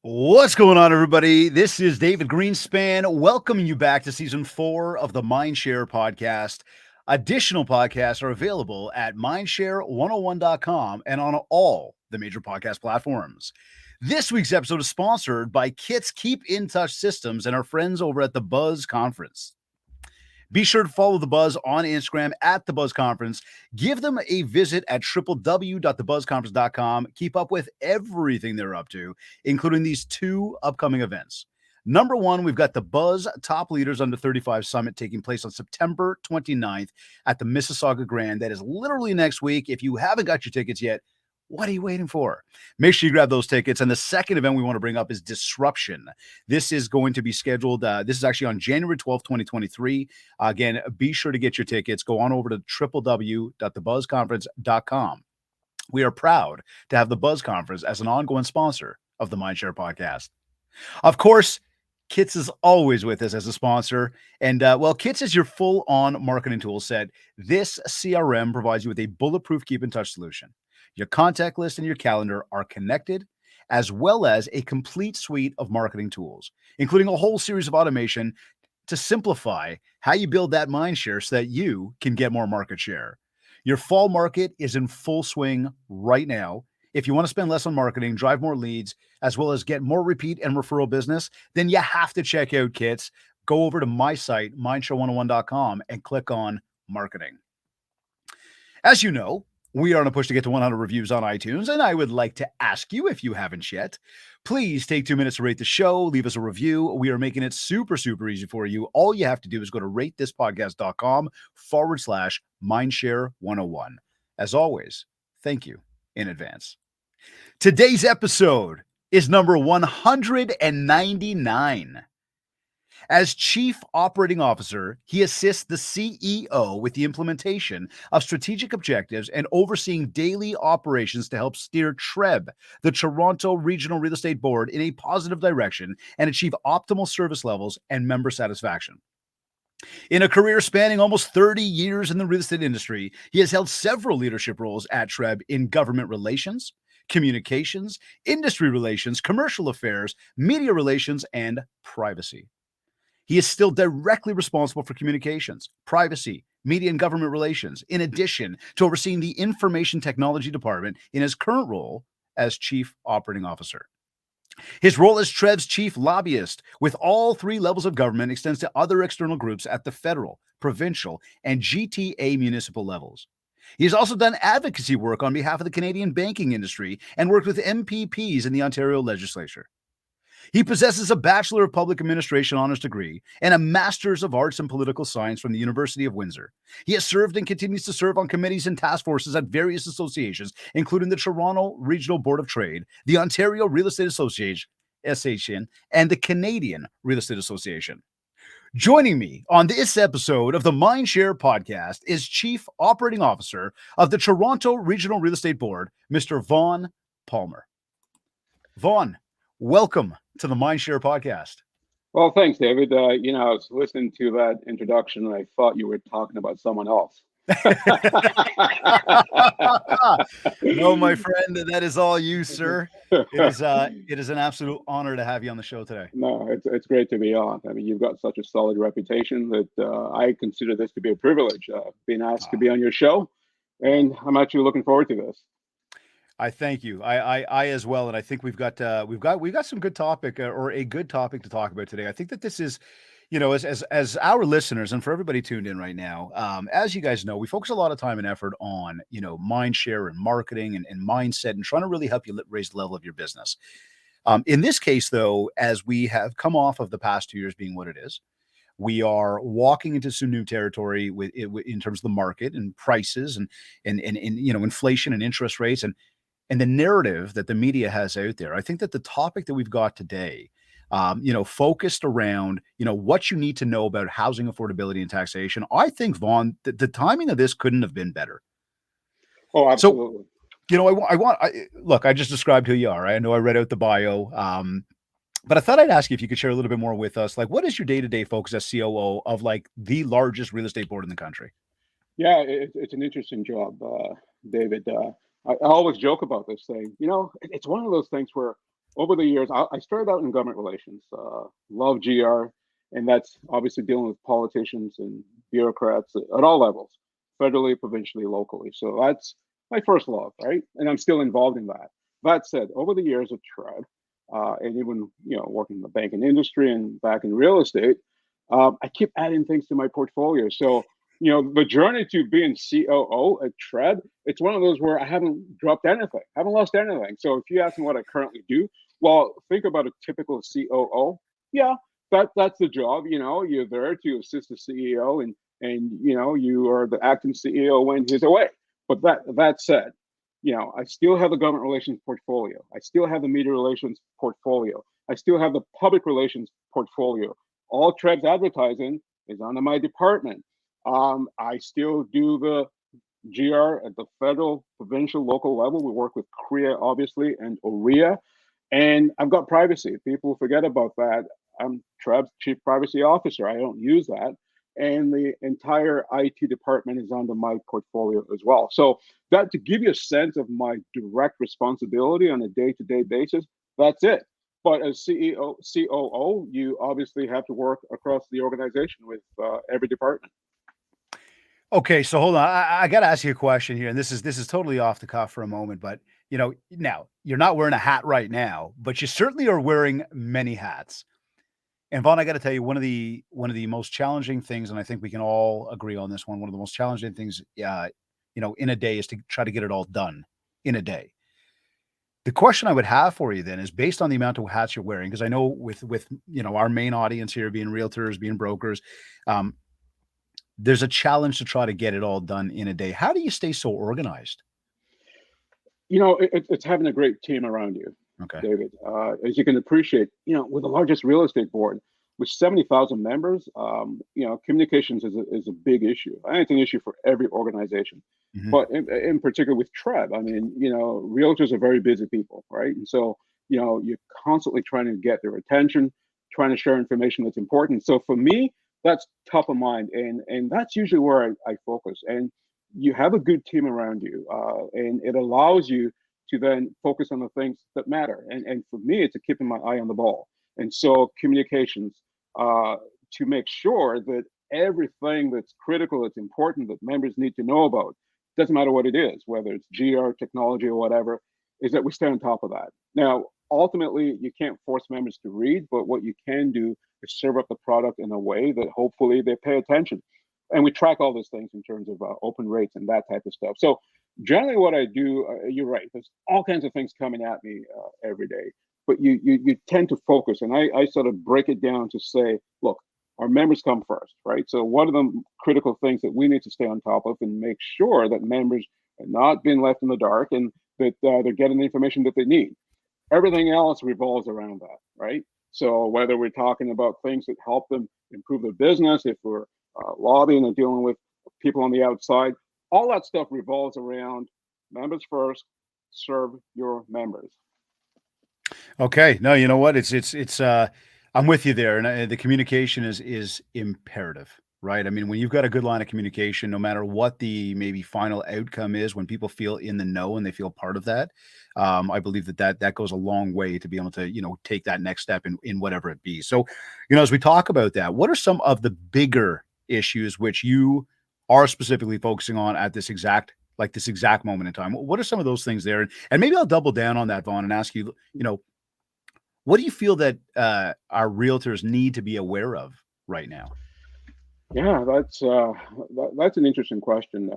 What's going on, everybody? This is David Greenspan, welcoming you back to season 4 of the Mindshare podcast. Additional podcasts are available at mindshare101.com and on all the major podcast platforms. This week's episode is sponsored by Kit's Keep in Touch Systems and our friends over at the Buzz Conference. Be sure to follow The Buzz on Instagram at The Buzz Conference. Give them a visit at www.thebuzzconference.com. Keep up with everything they're up to, including these 2 upcoming events. Number 1, we've got the Buzz Top Leaders Under 35 Summit taking place on September 29th at the Mississauga Grand. That is literally next week. If you haven't got your tickets yet, what are you waiting for? Make sure you grab those tickets. And the second event we want to bring up is Disruption. This is going to be scheduled. This is actually on January 12th, 2023. Again, be sure to get your tickets. Go on over to www.thebuzzconference.com. We are proud to have the Buzz Conference as an ongoing sponsor of the Mindshare podcast. Of course, Kits is always with us as a sponsor. And Kits is your full-on marketing tool set. This CRM provides you with a bulletproof keep-in-touch solution. Your contact list and your calendar are connected, as well as a complete suite of marketing tools, including a whole series of automation to simplify how you build that mind share so that you can get more market share. Your fall market is in full swing right now. If you want to spend less on marketing, drive more leads, as well as get more repeat and referral business, then you have to check out Kits. Go over to my site, mindshare101.com, and click on marketing. As you know, we are on a push to get to 100 reviews on iTunes, and I would like to ask you, if you haven't yet, please take 2 minutes to rate the show, leave us a review. We are making it super, super easy for you. All you have to do is go to ratethispodcast.com/mindshare101. As always, thank you in advance. Today's episode is number 199. As Chief Operating Officer, he assists the CEO with the implementation of strategic objectives and overseeing daily operations to help steer TRREB, the Toronto Regional Real Estate Board, in a positive direction and achieve optimal service levels and member satisfaction. In a career spanning almost 30 years in the real estate industry, he has held several leadership roles at TRREB in government relations, communications, industry relations, commercial affairs, media relations, and privacy. He is still directly responsible for communications, privacy, media, and government relations, in addition to overseeing the Information Technology Department in his current role as Chief Operating Officer. His role as TRREB's chief lobbyist with all 3 levels of government extends to other external groups at the federal, provincial, and GTA municipal levels. He has also done advocacy work on behalf of the Canadian banking industry and worked with MPPs in the Ontario Legislature. He possesses a Bachelor of Public Administration honors degree and a Master's of Arts in Political Science from the University of Windsor. He has served and continues to serve on committees and task forces at various associations, including the Toronto Regional Board of Trade, the Ontario Real Estate Association, and the Canadian Real Estate Association. Joining me on this episode of the Mindshare podcast is Chief Operating Officer of the Toronto Regional Real Estate Board, Mr. Vaughn Palmer. Vaughn, welcome to the Mindshare podcast. Well, thanks, David. I was listening to that introduction and I thought you were talking about someone else. No, my friend, that is all you, sir. It is an absolute honor to have you on the show today. No, it's great to be on. I mean, you've got such a solid reputation that I consider this to be a privilege, being asked to be on your show, and I'm actually looking forward to this. I thank you. I as well, and I think we've got some good topic or a good topic to talk about today. I think that this is, as our listeners and for everybody tuned in right now, as you guys know, we focus a lot of time and effort on mind share and marketing and mindset and trying to really help you raise the level of your business. In this case, though, as we have come off of the past 2 years being what it is, we are walking into some new territory in terms of the market and prices and inflation and interest rates and the narrative that the media has out there. I think that the topic that we've got today, focused around, what you need to know about housing affordability and taxation. I think, Vaughn, the timing of this couldn't have been better. Oh, absolutely. So, look, I just described who you are. I know I read out the bio. But I thought I'd ask you if you could share a little bit more with us. Like, what is your day-to-day focus as COO of like the largest real estate board in the country? Yeah, it's an interesting job, David. I always joke about this thing. It's one of those things where over the years, I started out in government relations, love GR, and that's obviously dealing with politicians and bureaucrats at all levels, federally, provincially, locally. So that's my first love, right? And I'm still involved in that. That said, over the years of TRREB, and even working in the banking industry and back in real estate, I keep adding things to my portfolio. So the journey to being COO at TRREB, it's one of those where I haven't dropped anything, haven't lost anything. So if you ask me what I currently do, well, think about a typical COO. Yeah, that's the job. You're there to assist the CEO, and you are the acting CEO when he's away. But that said, I still have the government relations portfolio. I still have the media relations portfolio. I still have the public relations portfolio. All TRREB's advertising is under my department. I still do the GR at the federal, provincial, local level. We work with CREA, obviously, and OREA. And I've got privacy. People forget about that. I'm TRREB's chief privacy officer. I don't use that. And the entire IT department is under my portfolio as well. So that, to give you a sense of my direct responsibility on a day-to-day basis, that's it. But as CEO, COO, you obviously have to work across the organization with every department. Okay, so hold on. I got to ask you a question here, and this is totally off the cuff for a moment, but now you're not wearing a hat right now, but you certainly are wearing many hats. And Vaughn, I got to tell you, one of the most challenging things, and I think we can all agree on this one. One of the most challenging things, in a day, is to try to get it all done in a day. The question I would have for you then is based on the amount of hats you're wearing, because I know with our main audience here being realtors, being brokers, um, there's a challenge to try to get it all done in a day. How do you stay so organized? It's having a great team around you, Okay. David. As you can appreciate, we're the largest real estate board with 70,000 members. Communications is a big issue. I think it's an issue for every organization, Mhm. but in particular with TRREB, I mean, realtors are very busy people, right? And so, you're constantly trying to get their attention, trying to share information that's important. So for me, that's top of mind, and that's usually where I focus. And you have a good team around you, and it allows you to then focus on the things that matter. And for me, it's a keeping my eye on the ball. And so communications, to make sure that everything that's critical, that's important, that members need to know about, doesn't matter what it is, whether it's GR, technology, or whatever, is that we stay on top of that. Now, ultimately, you can't force members to read, but what you can do is serve up the product in a way that hopefully they pay attention. And we track all those things in terms of open rates and that type of stuff. So generally, what I do, you're right. There's all kinds of things coming at me every day, but you tend to focus, and I sort of break it down to say, look, our members come first, right? So what are the critical things that we need to stay on top of and make sure that members are not being left in the dark and that they're getting the information that they need. Everything else revolves around that, right? So whether we're talking about things that help them improve their business, if we're lobbying and dealing with people on the outside, all that stuff revolves around members first, serve your members. Okay. No, you know what? It's I'm with you there. And the communication is imperative, right? I mean, when you've got a good line of communication, no matter what the maybe final outcome is, when people feel in the know and they feel part of that, I believe that goes a long way to be able to, take that next step in whatever it be. So, as we talk about that, what are some of the bigger issues which you are specifically focusing on at this exact moment in time? What are some of those things there? And maybe I'll double down on that, Vaughn, and ask you, what do you feel that our realtors need to be aware of right now? Yeah, that's an interesting question,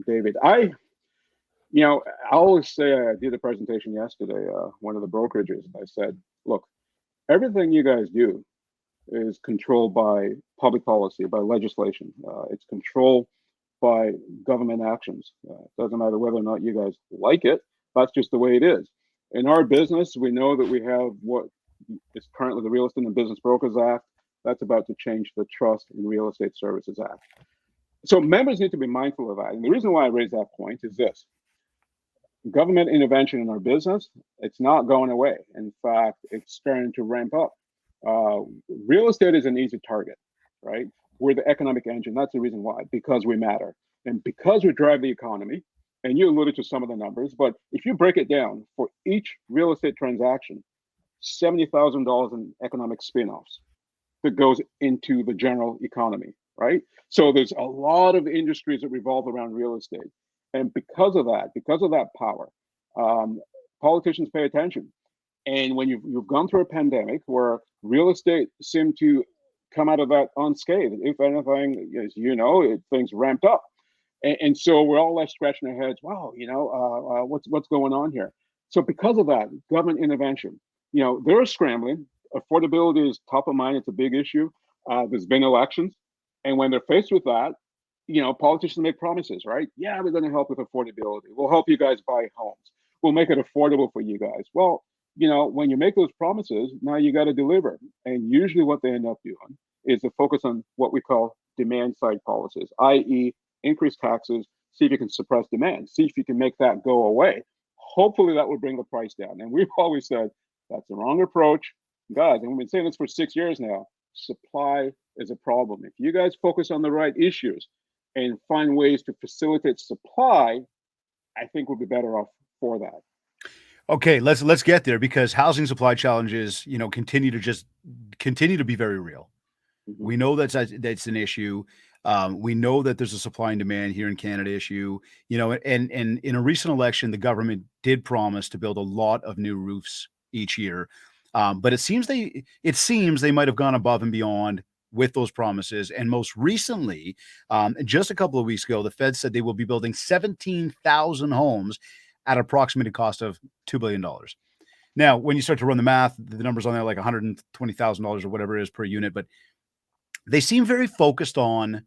David. I always say, I did a presentation yesterday, one of the brokerages, and I said, look, everything you guys do is controlled by public policy, by legislation. It's controlled by government actions. It doesn't matter whether or not you guys like it. That's just the way it is. In our business, we know that we have what is currently the Real Estate and Business Brokers Act. That's about to change the Trust and Real Estate Services Act. So members need to be mindful of that. And the reason why I raise that point is this. government intervention in our business, it's not going away. In fact, it's starting to ramp up. Uh, Real estate is an easy target, right? We're the economic engine. That's the reason why, because we matter and because we drive the economy. And you alluded to some of the numbers, but if you break it down for each real estate transaction, $70,000 in economic spin-offs that goes into the general economy, right? So there's a lot of industries that revolve around real estate. And because of that power, um, politicians pay attention. And when you've gone through a pandemic where real estate seemed to come out of that unscathed, if anything, as you know, things ramped up. And so we're all left scratching our heads. Wow, what's going on here? So because of that, government intervention, they're scrambling. Affordability is top of mind. It's a big issue. There's been elections, and when they're faced with that, politicians make promises, right? Yeah, we're going to help with affordability. We'll help you guys buy homes. We'll make it affordable for you guys. Well, when you make those promises, now you got to deliver. And usually what they end up doing is to focus on what we call demand side policies, i.e., increase taxes, see if you can suppress demand, see if you can make that go away. Hopefully that will bring the price down. And we've always said that's the wrong approach. Guys, and we've been saying this for 6 years now, supply is a problem. If you guys focus on the right issues and find ways to facilitate supply, I think we'll be better off for that. Okay, let's get there because housing supply challenges, continue to be very real. Mhm. We know that's an issue. We know that there's a supply and demand here in Canada issue. And in a recent election, the government did promise to build a lot of new roofs each year, but it seems they might have gone above and beyond with those promises. And most recently, just a couple of weeks ago, the Fed said they will be building 17,000 homes at an approximated cost of $2 billion. Now, when you start to run the math, the numbers on there like $120,000 or whatever it is per unit, but they seem very focused on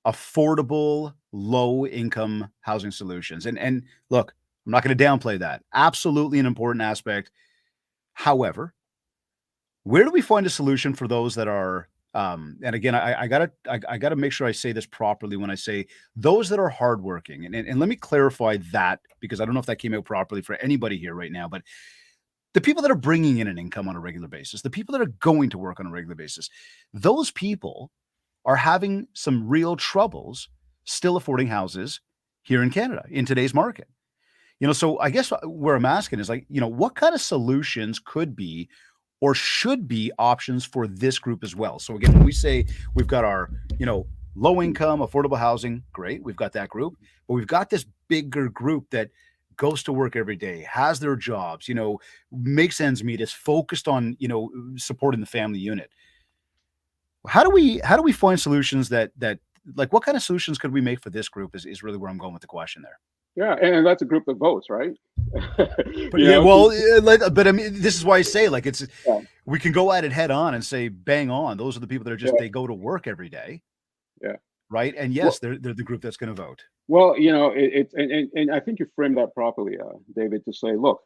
affordable, low income housing solutions. And look, I'm not going to downplay that. Absolutely an important aspect. However, where do we find a solution for those that are and again, I gotta make sure I say this properly when I say those that are hardworking. And let me clarify that because I don't know if that came out properly for anybody here right now, but the people that are bringing in an income on a regular basis, the people that are going to work on a regular basis, those people are having some real troubles still affording houses here in Canada in today's market. So I guess where I'm asking is like, what kind of solutions could be or should be options for this group as well? So again, when we say we've got our, low income, affordable housing, great, we've got that group, but we've got this bigger group that goes to work every day, has their jobs, makes ends meet, is focused on, supporting the family unit. How do we find solutions that like what kind of solutions could we make for this group is really where I'm going with the question there. Yeah, and that's a group that votes, right? But you yeah, know, well, but I mean, this is why I say like it's yeah, we can go at it head on and say bang on. Those are the people that are yeah, just they go to work every day, yeah. right? And Well, yes, they're the group that's going to vote. well, it's and I think you framed that properly, David, to say, look,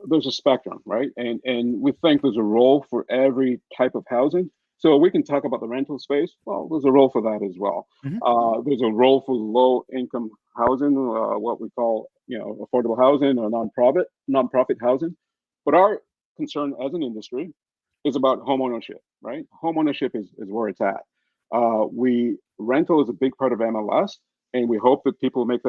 there's a spectrum, right? And we think there's a role for every type of housing. So we can talk about the rental space. Well, there's a role for that as well. Mhm. There's a role for low income housing, what we call affordable housing or nonprofit housing. But our concern as an industry is about home ownership, right? Home ownership is where it's at. We rental is a big part of MLS, and we hope that people make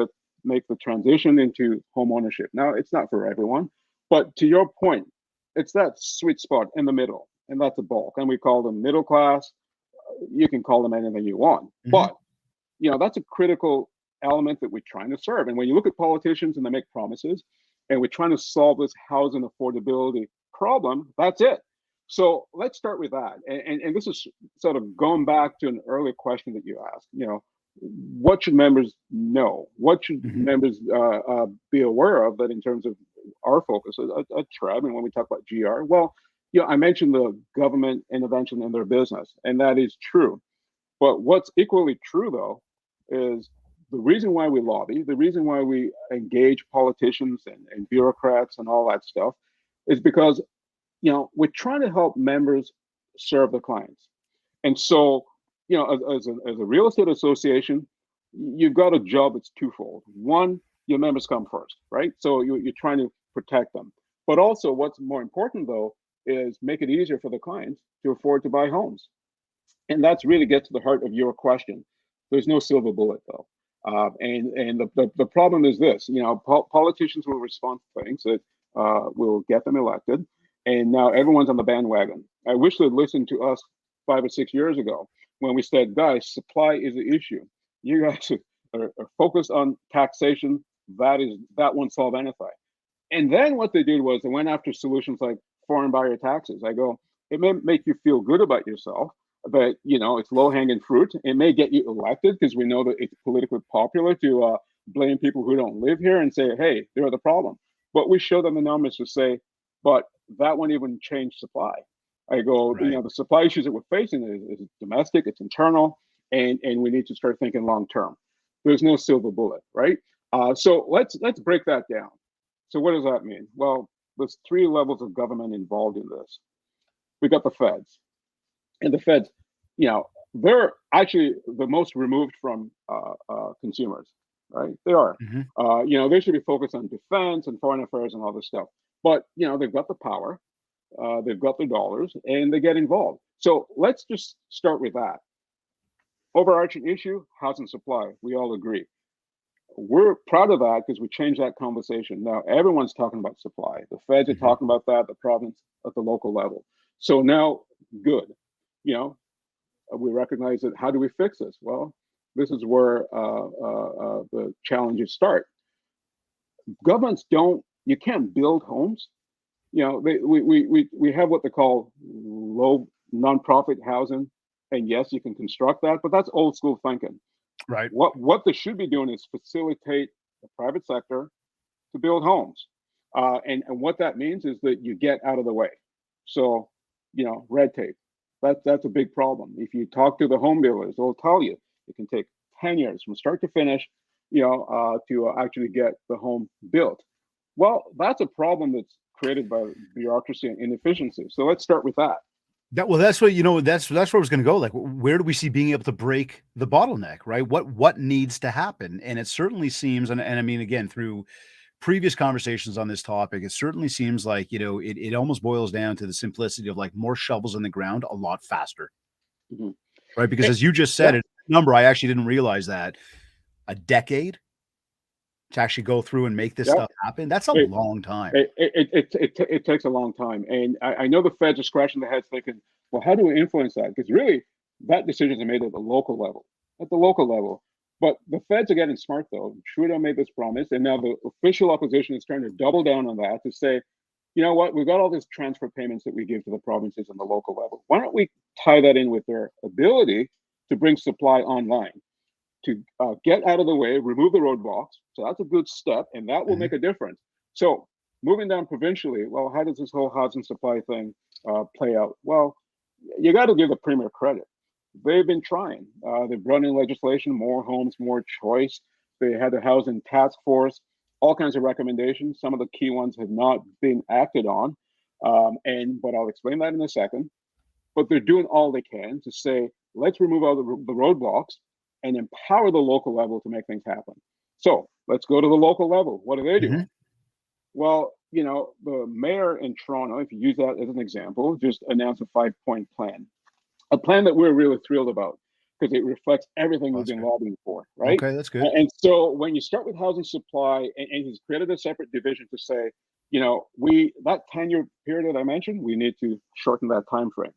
the transition into home ownership. Now, it's not for everyone, but to your point, it's that sweet spot in the middle, and that's a bulk. And we call them middle class. You can call them anything you want, Mhm. but that's a critical element that we're trying to serve. And when you look at politicians and they make promises, and we're trying to solve this housing affordability problem, that's it. So let's start with that. And this is sort of going back to an earlier question that you asked. What should members know? What should Mhm. members be aware of that in terms of our focus at TRREB and when we talk about GR? Well, I mentioned the government intervention in their business, and that is true. But what's equally true, though, is the reason why we lobby, the reason why we engage politicians and bureaucrats and all that stuff is because, we're trying to help members serve the clients. And so, as a real estate association, you've got a job that's twofold. One, your members come first, right? So you're trying to protect them. But also, what's more important though is make it easier for the clients to afford to buy homes. And that's really get to the heart of your question. There's no silver bullet though. And the problem is this, politicians will respond to things that will get them elected. And now everyone's on the bandwagon. I wish they'd listened to us 5 or 6 years ago when we said, guys, supply is the issue. You guys are focused on taxation. That won't solve anything. And then what they did was they went after solutions like foreign buyer taxes. I go, it may make you feel good about yourself, but it's low hanging fruit. It may get you elected because we know that it's politically popular to blame people who don't live here and say, hey, they're the problem. But we show them the numbers to say, but that won't even change supply. I go, Right. the supply issues that we're facing is domestic, it's internal, and we need to start thinking long term. There's no silver bullet, right? So let's break that down. So what does that mean? Well, there's 3 levels of government involved in this. We got the feds, and the feds, they're actually the most removed from consumers, right? They are. They should be focused on defense and foreign affairs and all this stuff. But they've got the power, they've got the dollars, and they get involved. So let's just start with that. Overarching issue: housing supply. We all agree. We're proud of that because we changed that conversation. Now everyone's talking about supply. The feds are talking about that, the province at the local level. So now, good. We recognize that. How do we fix this? Well, this is where the challenges start. Governments you can't build homes. We have what they call low nonprofit housing, and yes, you can construct that, but that's old school thinking. Right. What they should be doing is facilitate the private sector to build homes, and what that means is that you get out of the way. So, red tape. That's a big problem. If you talk to the home builders, they'll tell you it can take 10 years from start to finish, to actually get the home built. Well, that's a problem that's created by bureaucracy and inefficiency. So let's start with that. That's what that's where I was going to go. Like, where do we see being able to break the bottleneck, right? What needs to happen? And it certainly seems, and I mean, again, through previous conversations on this topic, it certainly seems like it almost boils down to the simplicity of like more shovels in the ground a lot faster, Mhm. right? Because as you just Yeah, said, it number I actually didn't realize that a decade to actually go through and make this yeah. stuff happen. That's a It, long time. it takes a long time, and I know the feds are scratching their heads thinking, well, how do we influence that? Because really, that decisions are made at the local level. At the local level, but the feds are getting smart though. Trudeau made this promise, and now the official opposition is trying to double down on that to say, you know what, we've got all these transfer payments that we give to the provinces on the local level. Why don't we tie that in with their ability to bring supply online? To get out of the way, remove the roadblocks. So that's a good step, and that will Mhm. make a difference. So moving down provincially, well, how does this whole housing supply thing play out? Well, you got to give the premier credit. They've been trying. They've run in legislation, more homes, more choice. They had a housing task force, all kinds of recommendations. Some of the key ones have not been acted on, but I'll explain that in a second. But they're doing all they can to say, let's remove all the roadblocks and empower the local level to make things happen. So let's go to the local level. What are they doing? Mhm. Well, the mayor in Toronto, if you use that as an example, just announced a 5-point plan, a plan that we're really thrilled about because it reflects everything Oh, we've that's been good. lobbying for, right? Okay, that's good. And so when you start with housing supply, and he's created a separate division to say, that 10-year period that I mentioned, we need to shorten that time frame.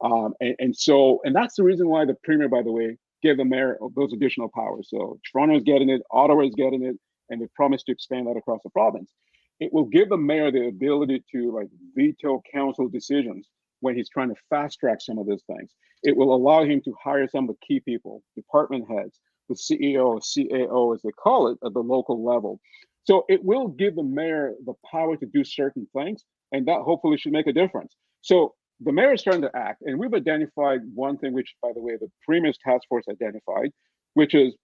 And that's the reason why the premier, by the way, gave the mayor those additional powers. So Toronto is getting it, Ottawa is getting it, and they promised to expand that across the province. It will give the mayor the ability to like veto council decisions when he's trying to fast track some of these things. It will allow him to hire some of the key people, department heads, the CEO, CAO, as they call it, at the local level. So it will give the mayor the power to do certain things, and that hopefully should make a difference. So the mayor is starting to act, and we've identified one thing, which, by the way, the Premier's task force identified, which is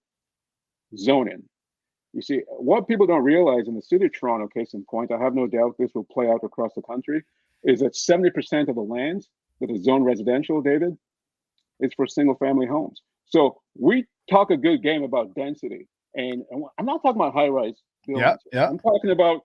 zoning. You see, what people don't realize in the city of Toronto, case in point, I have no doubt this will play out across the country, is that 70% of the lands that is zoned residential, David, is for single family homes. So we talk a good game about density. And I'm not talking about high rise buildings. Yeah. I'm talking about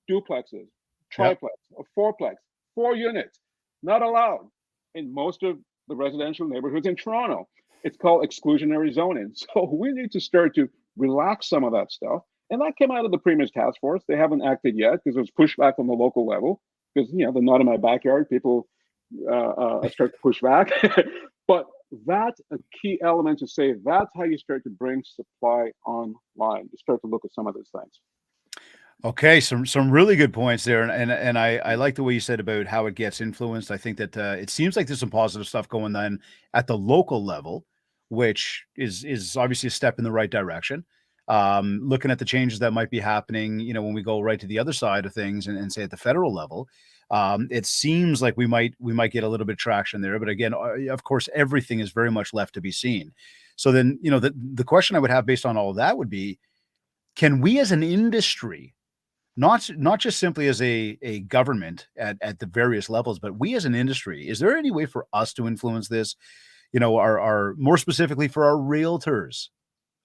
duplexes, Yeah. triplex, a fourplex, 4 units, not allowed in most of the residential neighborhoods in Toronto. It's called exclusionary zoning. So we need to start to relax some of that stuff. And that came out of the Premier's task force. They haven't acted yet because there's pushback from the local level because, they're not in my backyard. People start to push back. But that's a key element to say that's how you start to bring supply online. You start to look at some of these things. Okay, some really good points there, and I like the way you said about how it gets influenced. I think that it seems like there's some positive stuff going then at the local level, which is obviously a step in the right direction. Looking at the changes that might be happening, when we go right to the other side of things and say at the federal level, it seems like we might get a little bit of traction there. But again, of course, everything is very much left to be seen. So then, the question I would have based on all of that would be, can we as an industry, not just simply as a government at the various levels, but we as an industry, is there any way for us to influence this? Our more specifically for our realtors,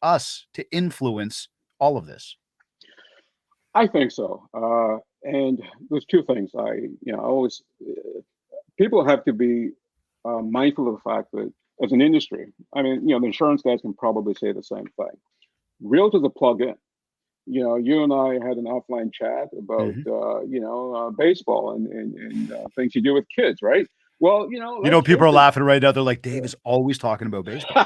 us to influence all of this? I think so. And there's two things. Always people have to be mindful of the fact that as an industry, I mean, the insurance guys can probably say the same thing. Realtors are plugged in. You and I had an offline chat about, baseball and things you do with kids, right? Well, People are laughing right now. They're like, Dave is always talking about baseball.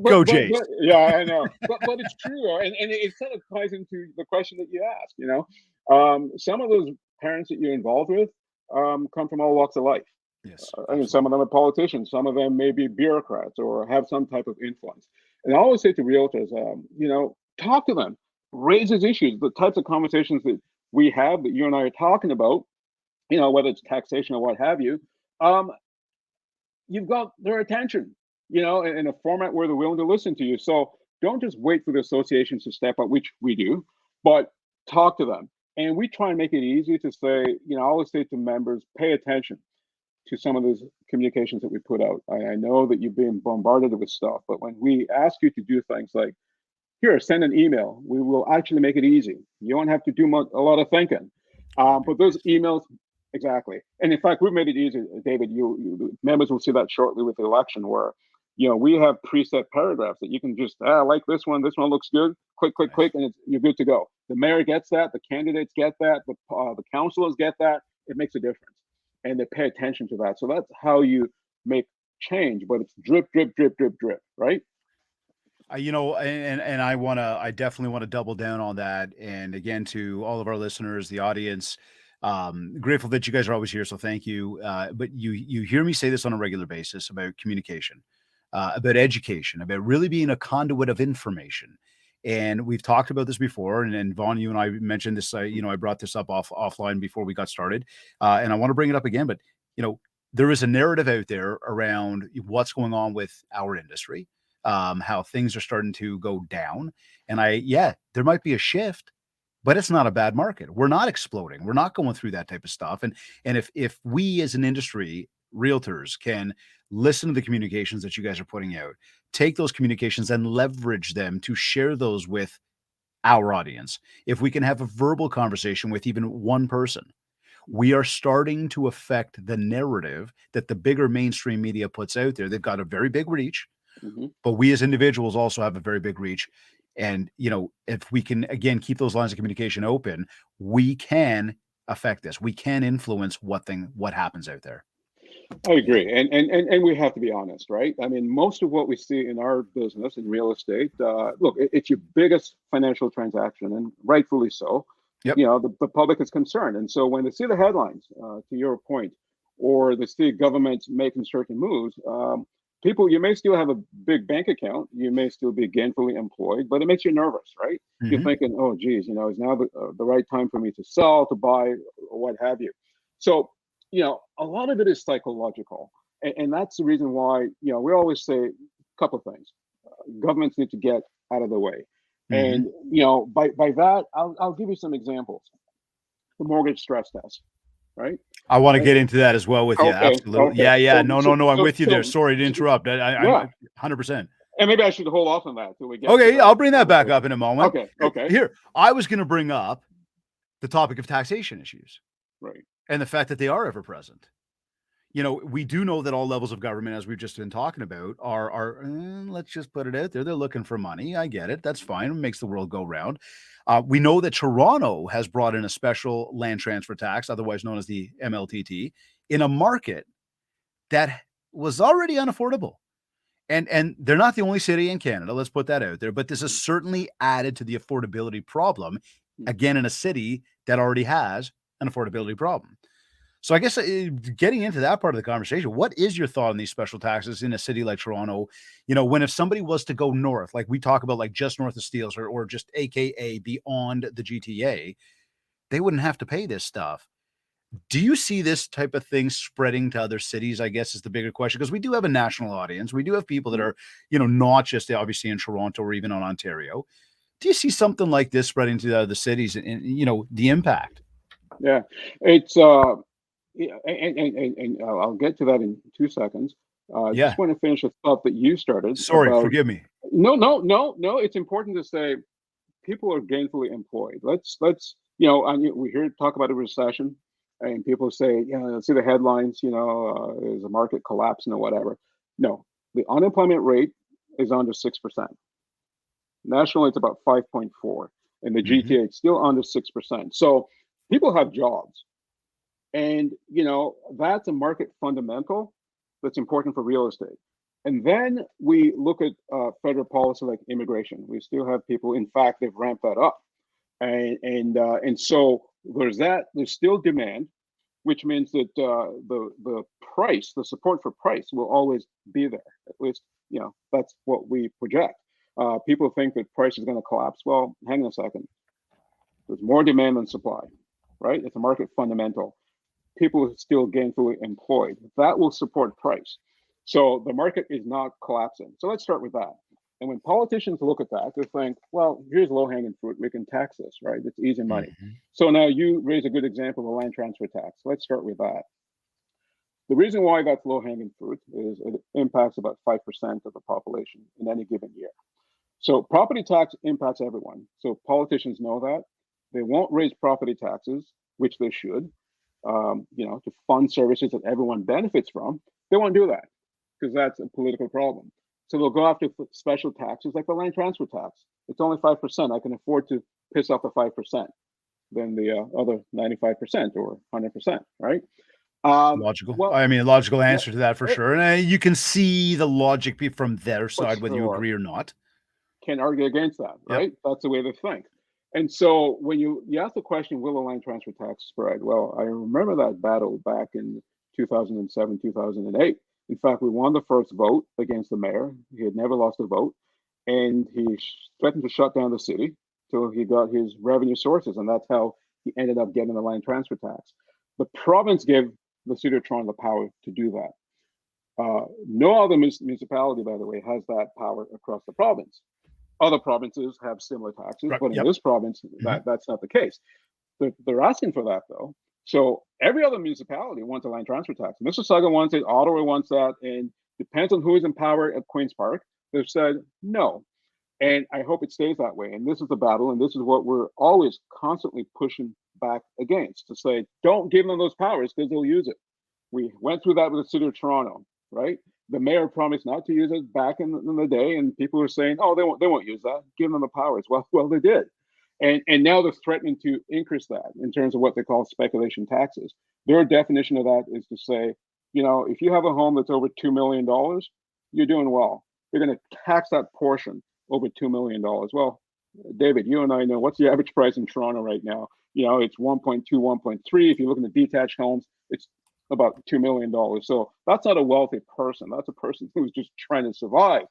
Go Jays. Yeah, I know. But it's true, and it sort of ties into the question that you asked. Some of those parents that you're involved with come from all walks of life. Yes, I mean, some of them are politicians, some of them may be bureaucrats or have some type of influence. And I always say to realtors, talk to them, raise these issues, the types of conversations that we have that you and I are talking about, whether it's taxation or what have you. You've got their attention, in a format where they're willing to listen to you. So don't just wait for the associations to step up, which we do, but talk to them. And we try and make it easy to say, I always say to members, pay attention to some of those communications that we put out. I know that you've been bombarded with stuff, but when we ask you to do things like, here, send an email, we will actually make it easy. You don't have to do a lot of thinking. But those emails, exactly. And in fact, we've made it easy, David. You members will see that shortly with the election, where we have preset paragraphs that you can just like this one looks good, click, and you're good to go. The mayor gets that, the candidates get that, the councilors get that. It makes a difference, and they pay attention to that. So that's how you make change, but it's drip, drip, drip, drip, drip, right? And I definitely want to double down on that. And again, to all of our listeners, the audience, grateful that you guys are always here. So thank you. But you hear me say this on a regular basis about communication, about education, about really being a conduit of information. And we've talked about this before. And Vaughn, you and I mentioned this. I brought this up offline before we got started, and I want to bring it up again. But there is a narrative out there around what's going on with our industry, how things are starting to go down. And there might be a shift, but it's not a bad market. We're not exploding. We're not going through that type of stuff. And if we as an industry, realtors, can listen to the communications that you guys are putting out, take those communications and leverage them to share those with our audience. If we can have a verbal conversation with even one person, we are starting to affect the narrative that the bigger mainstream media puts out there. They've got a very big reach. Mm-hmm. But we as individuals also have a very big reach. And, if we can, again, keep those lines of communication open, we can affect this. We can influence what happens out there. I agree. And we have to be honest, right? I mean, most of what we see in our business, in real estate, look, it's your biggest financial transaction, and rightfully so. Yep. The public is concerned. And so when they see the headlines, to your point, or they see government making certain moves, people, you may still have a big bank account, you may still be gainfully employed, but it makes you nervous, right? Mm-hmm. You're thinking, oh, geez, is now the right time for me to sell, to buy, or what have you. So, a lot of it is psychological. And that's the reason why, we always say a couple of things. Governments need to get out of the way. Mm-hmm. And, by that, I'll give you some examples. The mortgage stress test. Right. I want to get into that as well with you. Okay, Absolutely. okay. Yeah. So, No. I'm with you there. so, Sorry to interrupt. I yeah. 100%. And maybe I should hold off on that till we get Okay, to I'll bring that back up in a moment. Okay. Here, I was going to bring up the topic of taxation issues, Right. and the fact that they are ever present. We do know that all levels of government, as we've just been talking about, let's just put it out there, they're looking for money. I get it. That's fine. It makes the world go round. We know that Toronto has brought in a special land transfer tax, otherwise known as the MLTT, in a market that was already unaffordable. And they're not the only city in Canada, let's put that out there, but this has certainly added to the affordability problem, again, in a city that already has an affordability problem. So I guess getting into that part of the conversation, what is your thought on these special taxes in a city like Toronto? When if somebody was to go north, like we talk about, like just north of Steeles or just AKA beyond the GTA, they wouldn't have to pay this stuff. Do you see this type of thing spreading to other cities? I guess is the bigger question, because we do have a national audience. We do have people that are, not just obviously in Toronto or even on Ontario. Do you see something like this spreading to the other cities and the impact? Yeah, it's yeah, and I'll get to that in 2 seconds. Yeah. Just want to finish a thought that you started Sorry, about. forgive me. No. It's important to say people are gainfully employed. We hear talk about a recession, and people say, see the headlines, is the market collapsing or whatever. No, the unemployment rate is under 6%. Nationally, it's about 5.4, and the GTA it's still under 6%. So people have jobs, and that's a market fundamental that's important for real estate. And then we look at federal policy like immigration. We still have people. In fact, they've ramped that up, and so there's that. There's still demand, which means that the price, the support for price, will always be there. At least that's what we project. People think that price is going to collapse. Well, hang on a second. There's more demand than supply, right? It's a market fundamental. People are still gainfully employed. That will support price. So the market is not collapsing. So let's start with that. And when politicians look at that, they think, well, here's low-hanging fruit. We can tax this, right? It's easy money. So now you raise a good example of a land transfer tax. Let's start with that. The reason why that's low-hanging fruit is it impacts about 5% of the population in any given year. So property tax impacts everyone. So politicians know that. They won't raise property taxes, which they should, to fund services that everyone benefits from. They won't do that because that's a political problem. So they'll go after special taxes like the land transfer tax. It's only 5%. I can afford to piss off the 5% than the other 95% or 100%, right? Logical. Well, I mean, logical answer yeah, to that for sure. And you can see the logic from their for side, whether you sure. agree or not. Can't argue against that, Yep. right? That's the way they think. And so when you ask the question, will the land transfer tax spread? Well, I remember that battle back in 2007, 2008. In fact, we won the first vote against the mayor. He had never lost a vote. And he threatened to shut down the city till he got his revenue sources. And that's how he ended up getting the land transfer tax. The province gave the city of Toronto the power to do that. No other municipality, by the way, has that power across the province. Other provinces have similar taxes, Right. but in Yep. this province, that's not the case. They're asking for that, though. So every other municipality wants a land transfer tax. Mississauga wants it, Ottawa wants that, and depends on who is in power at Queen's Park. They've said no. And I hope it stays that way. And this is the battle, and this is what we're always constantly pushing back against, to say, don't give them those powers because they'll use it. We went through that with the city of Toronto, right? The mayor promised not to use it back in the day, and people were saying, "Oh, they won't use that. Give them the powers." Well, they did, and now they're threatening to increase that in terms of what they call speculation taxes. Their definition of that is to say, if you have a home that's over $2 million, you're doing well. They're going to tax that portion over $2 million. Well, David, you and I know what's the average price in Toronto right now. It's 1.2, 1.3. If you look at the detached homes, it's about $2 million. So that's not a wealthy person. That's a person who's just trying to survive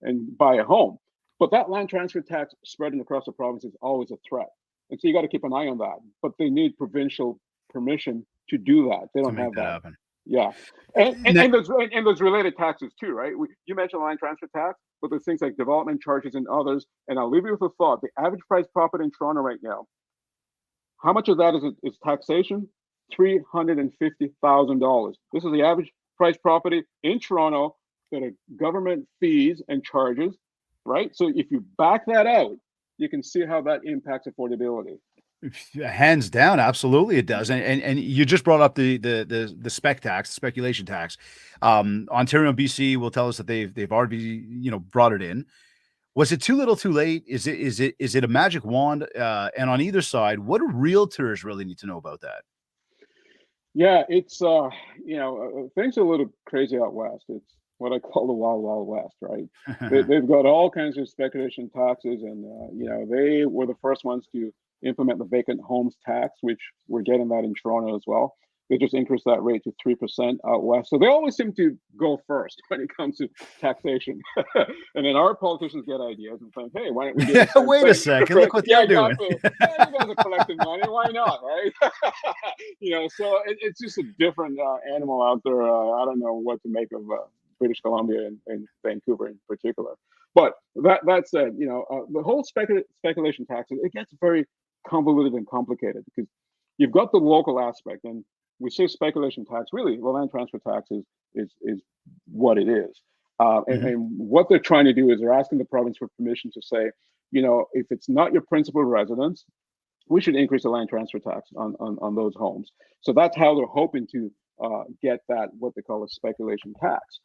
and buy a home. But that land transfer tax spreading across the province is always a threat. And so you got to keep an eye on that. But they need provincial permission to do that. They don't have that. Happen. Yeah. And there's related taxes too, right? You mentioned land transfer tax, but there's things like development charges and others. And I'll leave you with a thought. The average price property in Toronto right now, how much of that is taxation? $350,000. This is the average price property in Toronto that are government fees and charges, right? So if you back that out, you can see how that impacts affordability. Hands down, absolutely it does. And you just brought up the spec tax, speculation tax. Ontario and BC will tell us that they've already, brought it in. Was it too little, too late? Is it a magic wand? And on either side, what do realtors really need to know about that? Yeah, it's things are a little crazy out west. It's what I call the wild wild west, right? They've got all kinds of speculation taxes, and they were the first ones to implement the vacant homes tax, which we're getting that in Toronto as well. They just increased that rate to 3% out west. So they always seem to go first when it comes to taxation. And then our politicians get ideas and think, hey, why don't we do the same Wait thing? a second, Right? look what Yeah, they're doing. exactly. Yeah, you guys are collecting money. Why not, right? So it's just a different animal out there. I don't know what to make of British Columbia and Vancouver in particular. But that said, the whole speculation tax, it gets very convoluted and complicated because you've got the local aspect, and we say speculation tax. Really, the land transfer tax is what it is. Mhm. And what they're trying to do is they're asking the province for permission to say, if it's not your principal residence, we should increase the land transfer tax on those homes. So that's how they're hoping to get that, what they call a speculation tax.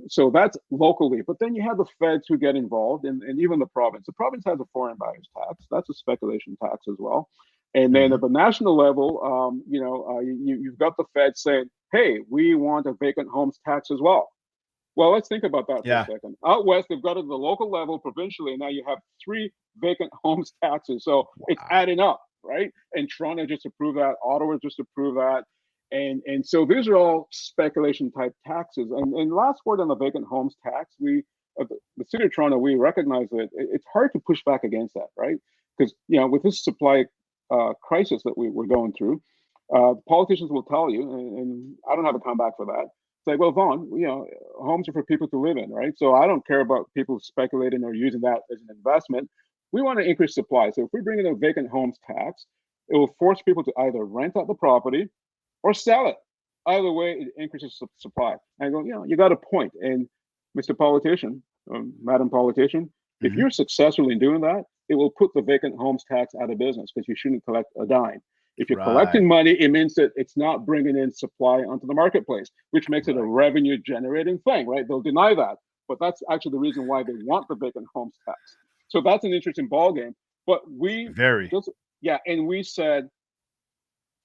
So that's locally, but then you have the feds who get involved, and even the province. The province has a foreign buyers tax. That's a speculation tax as well. And then at Mhm. the national level, you've got the feds saying, "Hey, we want a vacant homes tax as well." Well, let's think about that for a Yeah. second. Out west, they've got it at the local level, provincially, and now you have three vacant homes taxes. So it's Wow. adding up, right? And Toronto just approved that. Ottawa just approved that. And so these are all speculation type taxes. And last word on the vacant homes tax, the city of Toronto, we recognize that it's hard to push back against that, right? Because with this supply crisis that we're going through, politicians will tell you, and I don't have a comeback for that. Say, well, Vaughn, homes are for people to live in, right? So I don't care about people speculating or using that as an investment. We want to increase supply. So if we bring in a vacant homes tax, it will force people to either rent out the property or sell it. Either way, it increases supply. And I go, you got a point. And Mr. Politician, Madam Politician, if Mhm. you're successful in doing that, it will put the vacant homes tax out of business because you shouldn't collect a dime. If you're Right. collecting money, it means that it's not bringing in supply onto the marketplace, which makes it a Right. revenue generating thing, right? They'll deny that, but that's actually the reason why they want the vacant homes tax. So that's an interesting ballgame. But Very. and we said,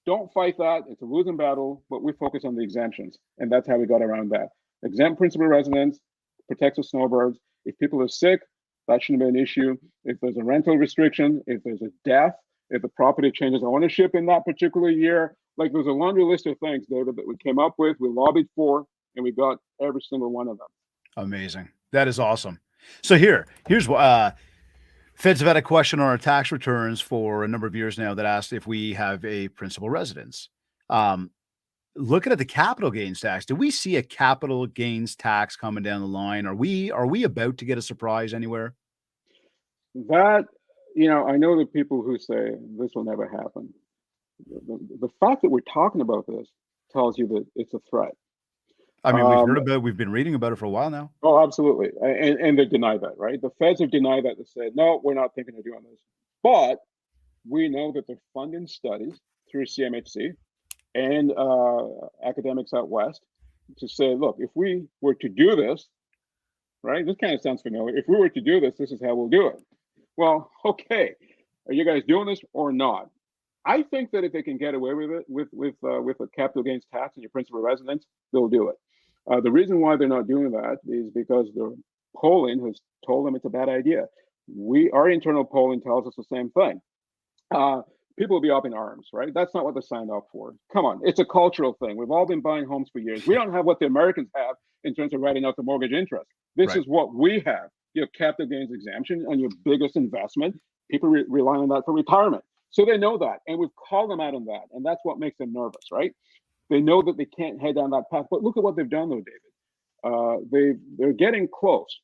don't fight that. It's a losing battle, but we focus on the exemptions. And that's how we got around that. Exempt principal residence protects the snowbirds. If people are sick, that shouldn't be an issue. If there's a rental restriction, if there's a death, if the property changes ownership in that particular year, like there's a laundry list of things, David, that we came up with, we lobbied for, and we got every single one of them. Amazing. That is awesome. So here's what Feds have had a question on our tax returns for a number of years now that asked if we have a principal residence. Um, Looking at the capital gains tax, do we see a capital gains tax coming down the line? Are we about to get a surprise anywhere? That, I know the people who say this will never happen. The fact that we're talking about this tells you that it's a threat. I mean, Um, we've been reading about it for a while now. oh, absolutely. And they deny that, right? The feds have denied that. They said, no, we're not thinking of doing this. But we know that they're funding studies through CMHC and academics out west to say, look, if we were to do this, right? This kind of sounds familiar. If we were to do this, this is how we'll do it. Well, okay. Are you guys doing this or not? I think that if they can get away with it with a capital gains tax on your principal residence, they'll do it. The reason why they're not doing that is because the polling has told them it's a bad idea. Our internal polling tells us the same thing. People will be up in arms, right? That's not what they signed up for. Come on, it's a cultural thing. We've all been buying homes for years. We don't have what the Americans have in terms of writing out the mortgage interest. This Right. is what we have. You have capital gains exemption on your biggest investment. People rely on that for retirement. So they know that. And we've called them out on that. And that's what makes them nervous, right? They know that they can't head down that path. But look at what they've done, though, David. They're getting close.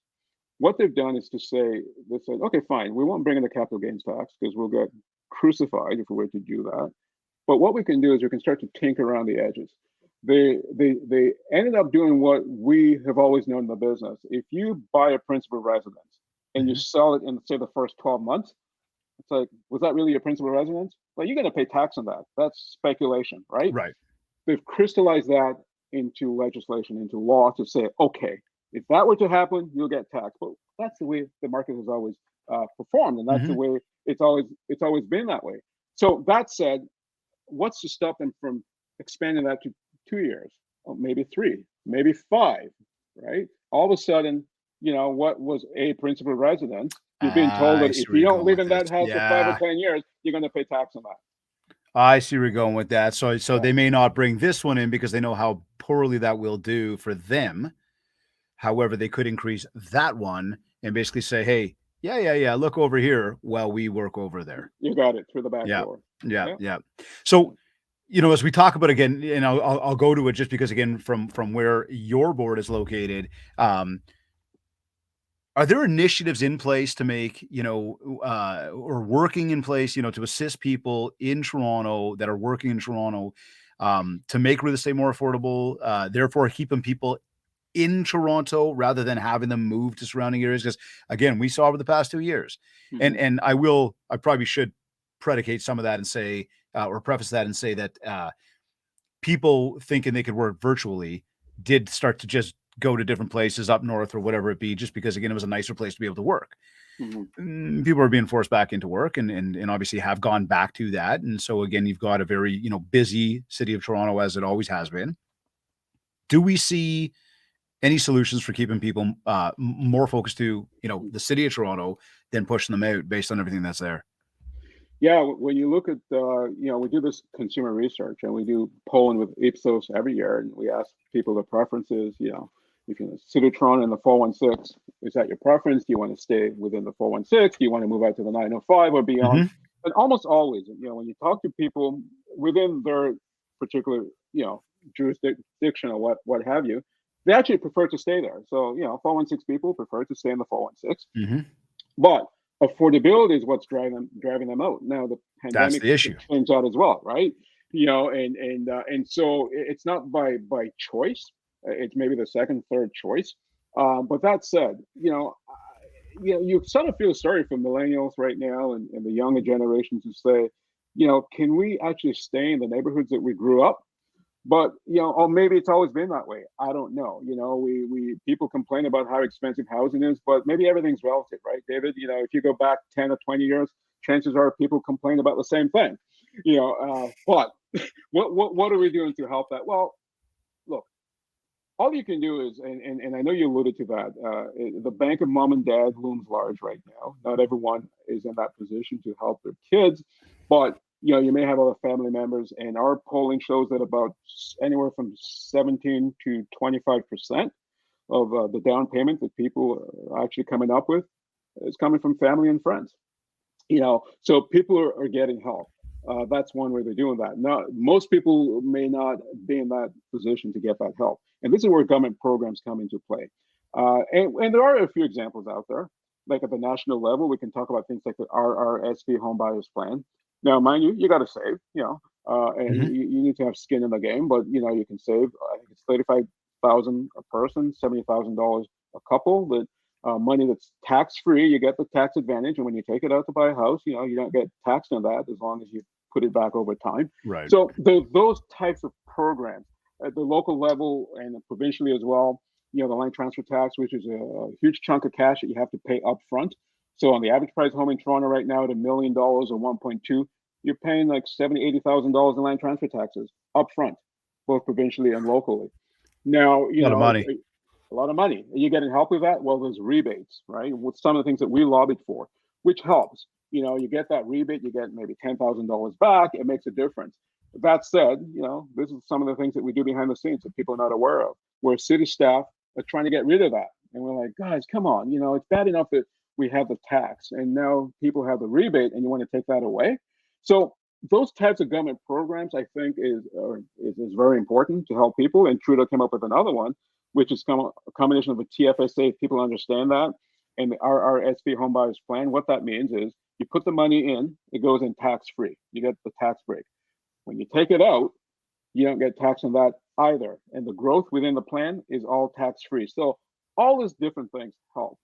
What they've done is to say, they said, okay, fine, we won't bring in the capital gains tax because we'll get crucified if we were to do that. But what we can do is we can start to tinker around the edges. they ended up doing what we have always known in the business. If you buy a principal residence and you sell it in, say, the first 12 months, it's like, was that really your principal residence? Well, you're going to pay tax on that. That's speculation, right? Right. They've crystallized that into legislation, into law, to say, okay, if that were to happen, you'll get taxed. But that's the way the market has always performed, and that's the way it's always been that way. So that said, what's to stop them from expanding that to 2 years, or maybe 3, maybe 5, right? All of a sudden, what was a principal residence, you're being told I that see if where you you're don't going live with in this. that house for 5 or Yeah. 10 years, you're going to pay tax on that. I see where you're going with that. So Yeah. they may not bring this one in because they know how poorly that will do for them. However, they could increase that one and basically say, hey, yeah, look over here while we work over there. You got it, through the back Yeah. door. Yeah. So, as we talk about, again, and I'll go to it just because, again, from where your board is located, are there initiatives in place to make, or working in place, to assist people in Toronto that are working in Toronto, to make real estate more affordable, therefore keeping people in Toronto rather than having them move to surrounding areas? Because, again, we saw over the past 2 years, and I probably should predicate some of that and say, or preface that and say that people thinking they could work virtually did start to just go to different places up north or whatever it be, just because, again, it was a nicer place to be able to work. People are being forced back into work and obviously have gone back to that. And so, again, you've got a very, busy city of Toronto, as it always has been. Do we see any solutions for keeping people more focused to, the city of Toronto than pushing them out based on everything that's there? Yeah, when you look at, we do this consumer research, and we do polling with Ipsos every year, and we ask people their preferences. If you're in the city of Toronto in the 416, is that your preference? Do you want to stay within the 416? Do you want to move out to the 905 or beyond? And almost always, when you talk to people within their particular, jurisdiction or what have you, they actually prefer to stay there. So, 416 people prefer to stay in the 416. But affordability is what's driving them out. Now the That's pandemic the issue. changed that as well, right? And so it's not by choice. It's maybe the second, third choice. But that said, you sort of feel sorry for millennials right now and the younger generations who say, can we actually stay in the neighborhoods that we grew up? But or maybe it's always been that way. I don't know. We people complain about how expensive housing is, but maybe everything's relative, right, David? If you go back 10 or 20 years, chances are people complain about the same thing. But what are we doing to help that? Well, look, all you can do is, and I know you alluded to that, the bank of mom and dad looms large right now. Not everyone is in that position to help their kids, but you may have other family members, and our polling shows that about anywhere from 17 to 25% of the down payment that people are actually coming up with is coming from family and friends. So people are getting help. That's one way they're doing that. Now, most people may not be in that position to get that help, and this is where government programs come into play. And there are a few examples out there, like at the national level. We can talk about things like the RRSP Home Buyers Plan. Now, mind you, you got to save, and you need to have skin in the game. But you can save. I think it's $35,000 a person, $70,000 a couple. That money that's tax free. You get the tax advantage, and when you take it out to buy a house, you don't get taxed on that as long as you put it back over time. Right. So those types of programs at the local level and provincially as well. The land transfer tax, which is a huge chunk of cash that you have to pay up front. So on the average price home in Toronto right now at $1 million or 1.2, you're paying like $70,000-$80,000 in land transfer taxes up front, both provincially and locally. Now, A lot of money. A lot of money. Are you getting help with that? Well, there's rebates, right? With some of the things that we lobbied for, which helps. You get that rebate, you get maybe $10,000 back. It makes a difference. That said, this is some of the things that we do behind the scenes that people are not aware of, where city staff are trying to get rid of that. And we're like, guys, come on. It's bad enough that we have the tax, and now people have the rebate, and you want to take that away. So those types of government programs, I think, is very important to help people. And Trudeau came up with another one, which is a combination of a TFSA, if people understand that, and the RRSP Home Buyers Plan. What that means is you put the money in, it goes in tax free. You get the tax break. When you take it out, you don't get taxed on that either. And the growth within the plan is all tax-free. So all these different things help.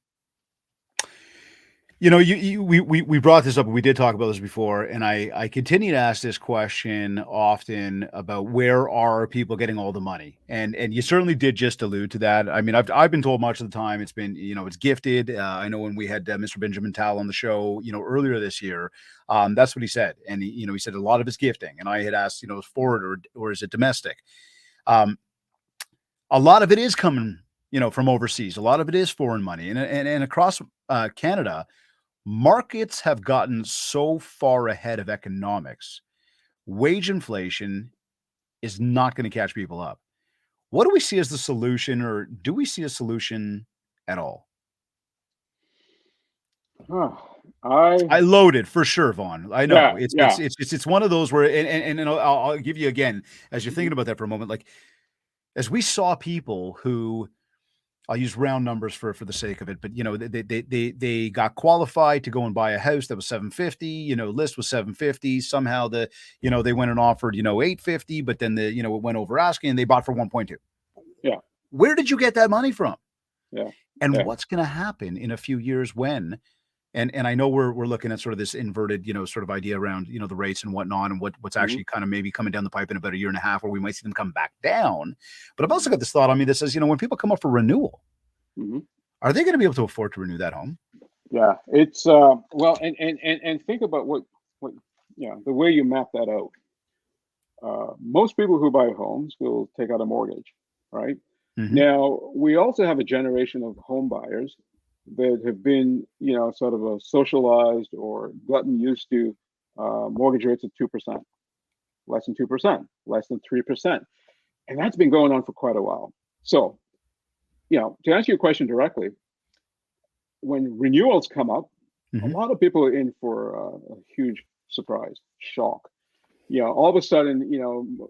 You know, we brought this up. We did talk about this before, and I continue to ask this question often about where are people getting all the money, and you certainly did just allude to that. I mean, I've been told much of the time it's been, you know, it's gifted. I know when we had Mr. Benjamin Tal on the show, you know, earlier this year, that's what he said, and he said a lot of it's gifting, and I had asked, you know, is foreign or is it domestic? Um, a lot of it is coming, you know, from overseas. A lot of it is foreign money, and across Canada markets have gotten so far ahead of economics. Wage inflation is not going to catch people up. What do we see as the solution, or do we see a solution at all? Huh. I I loaded for sure, Vaughn. I know Yeah, it's yeah. it's one of those where, and I'll give you again as you're thinking about that for a moment. Like as we saw people who, I'll use round numbers for the sake of it, but you know, they got qualified to go and buy a house that was 750, you know, list was 750. Somehow they went and offered, you know, 850, but then it went over asking and they bought for 1.2. Yeah, Where did you get that money from? yeah, And yeah. what's going to happen in a few years when, and I know we're looking at sort of this inverted, you know, sort of idea around, you know, the rates and whatnot, and what's Mhm, actually kind of maybe coming down the pipe in about a year and a half where we might see them come back down. But I've also mhm, got this thought on me that says, you know, when people come up for renewal, mhm. are they going to be able to afford to renew that home? Yeah, it's well, and think about what the way you map that out. Most people who buy homes will take out a mortgage, right? Hmm. Now, we also have a generation of home buyers that have been, sort of a socialized or gotten used to mortgage rates of 2%, less than 2%, less than 3%. And that's been going on for quite a while. So, to answer your question directly, when renewals come up, a Hmm. lot of people are in for a huge surprise, shock. All of a sudden,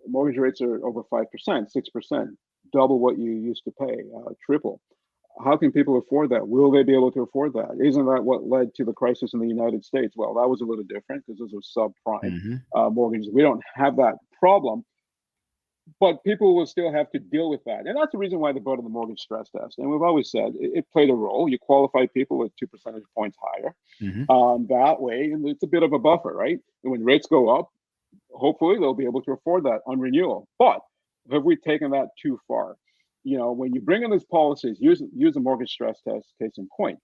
mortgage rates are over 5%, 6%, double what you used to pay, triple. How can people afford that? Will they be able to afford that? Isn't that what led to the crisis in the United States? Well, that was a little different because those were subprime Hmm. mortgages. We don't have that problem, but people will still have to deal with that. And that's the reason why they brought in the mortgage stress test. And we've always said it played a role. You qualify people with 2 percentage points higher. Hmm. That way, and it's a bit of a buffer, right? And when rates go up, hopefully they'll be able to afford that on renewal. But have we taken that too far? When you bring in these policies, use a mortgage stress test, case in point.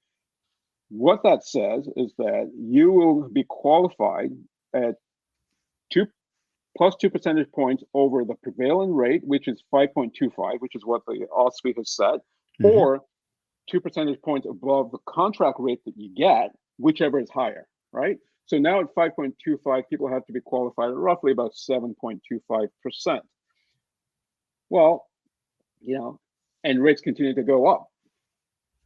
What that says is that you will be qualified at two plus 2 percentage points over the prevailing rate, which is 5.25, which is what the OSFI has set, Hmm. or 2 percentage points above the contract rate that you get, whichever is higher, right? So now at 5.25, people have to be qualified at roughly about 7.25%. Well, you know, and rates continue to go up,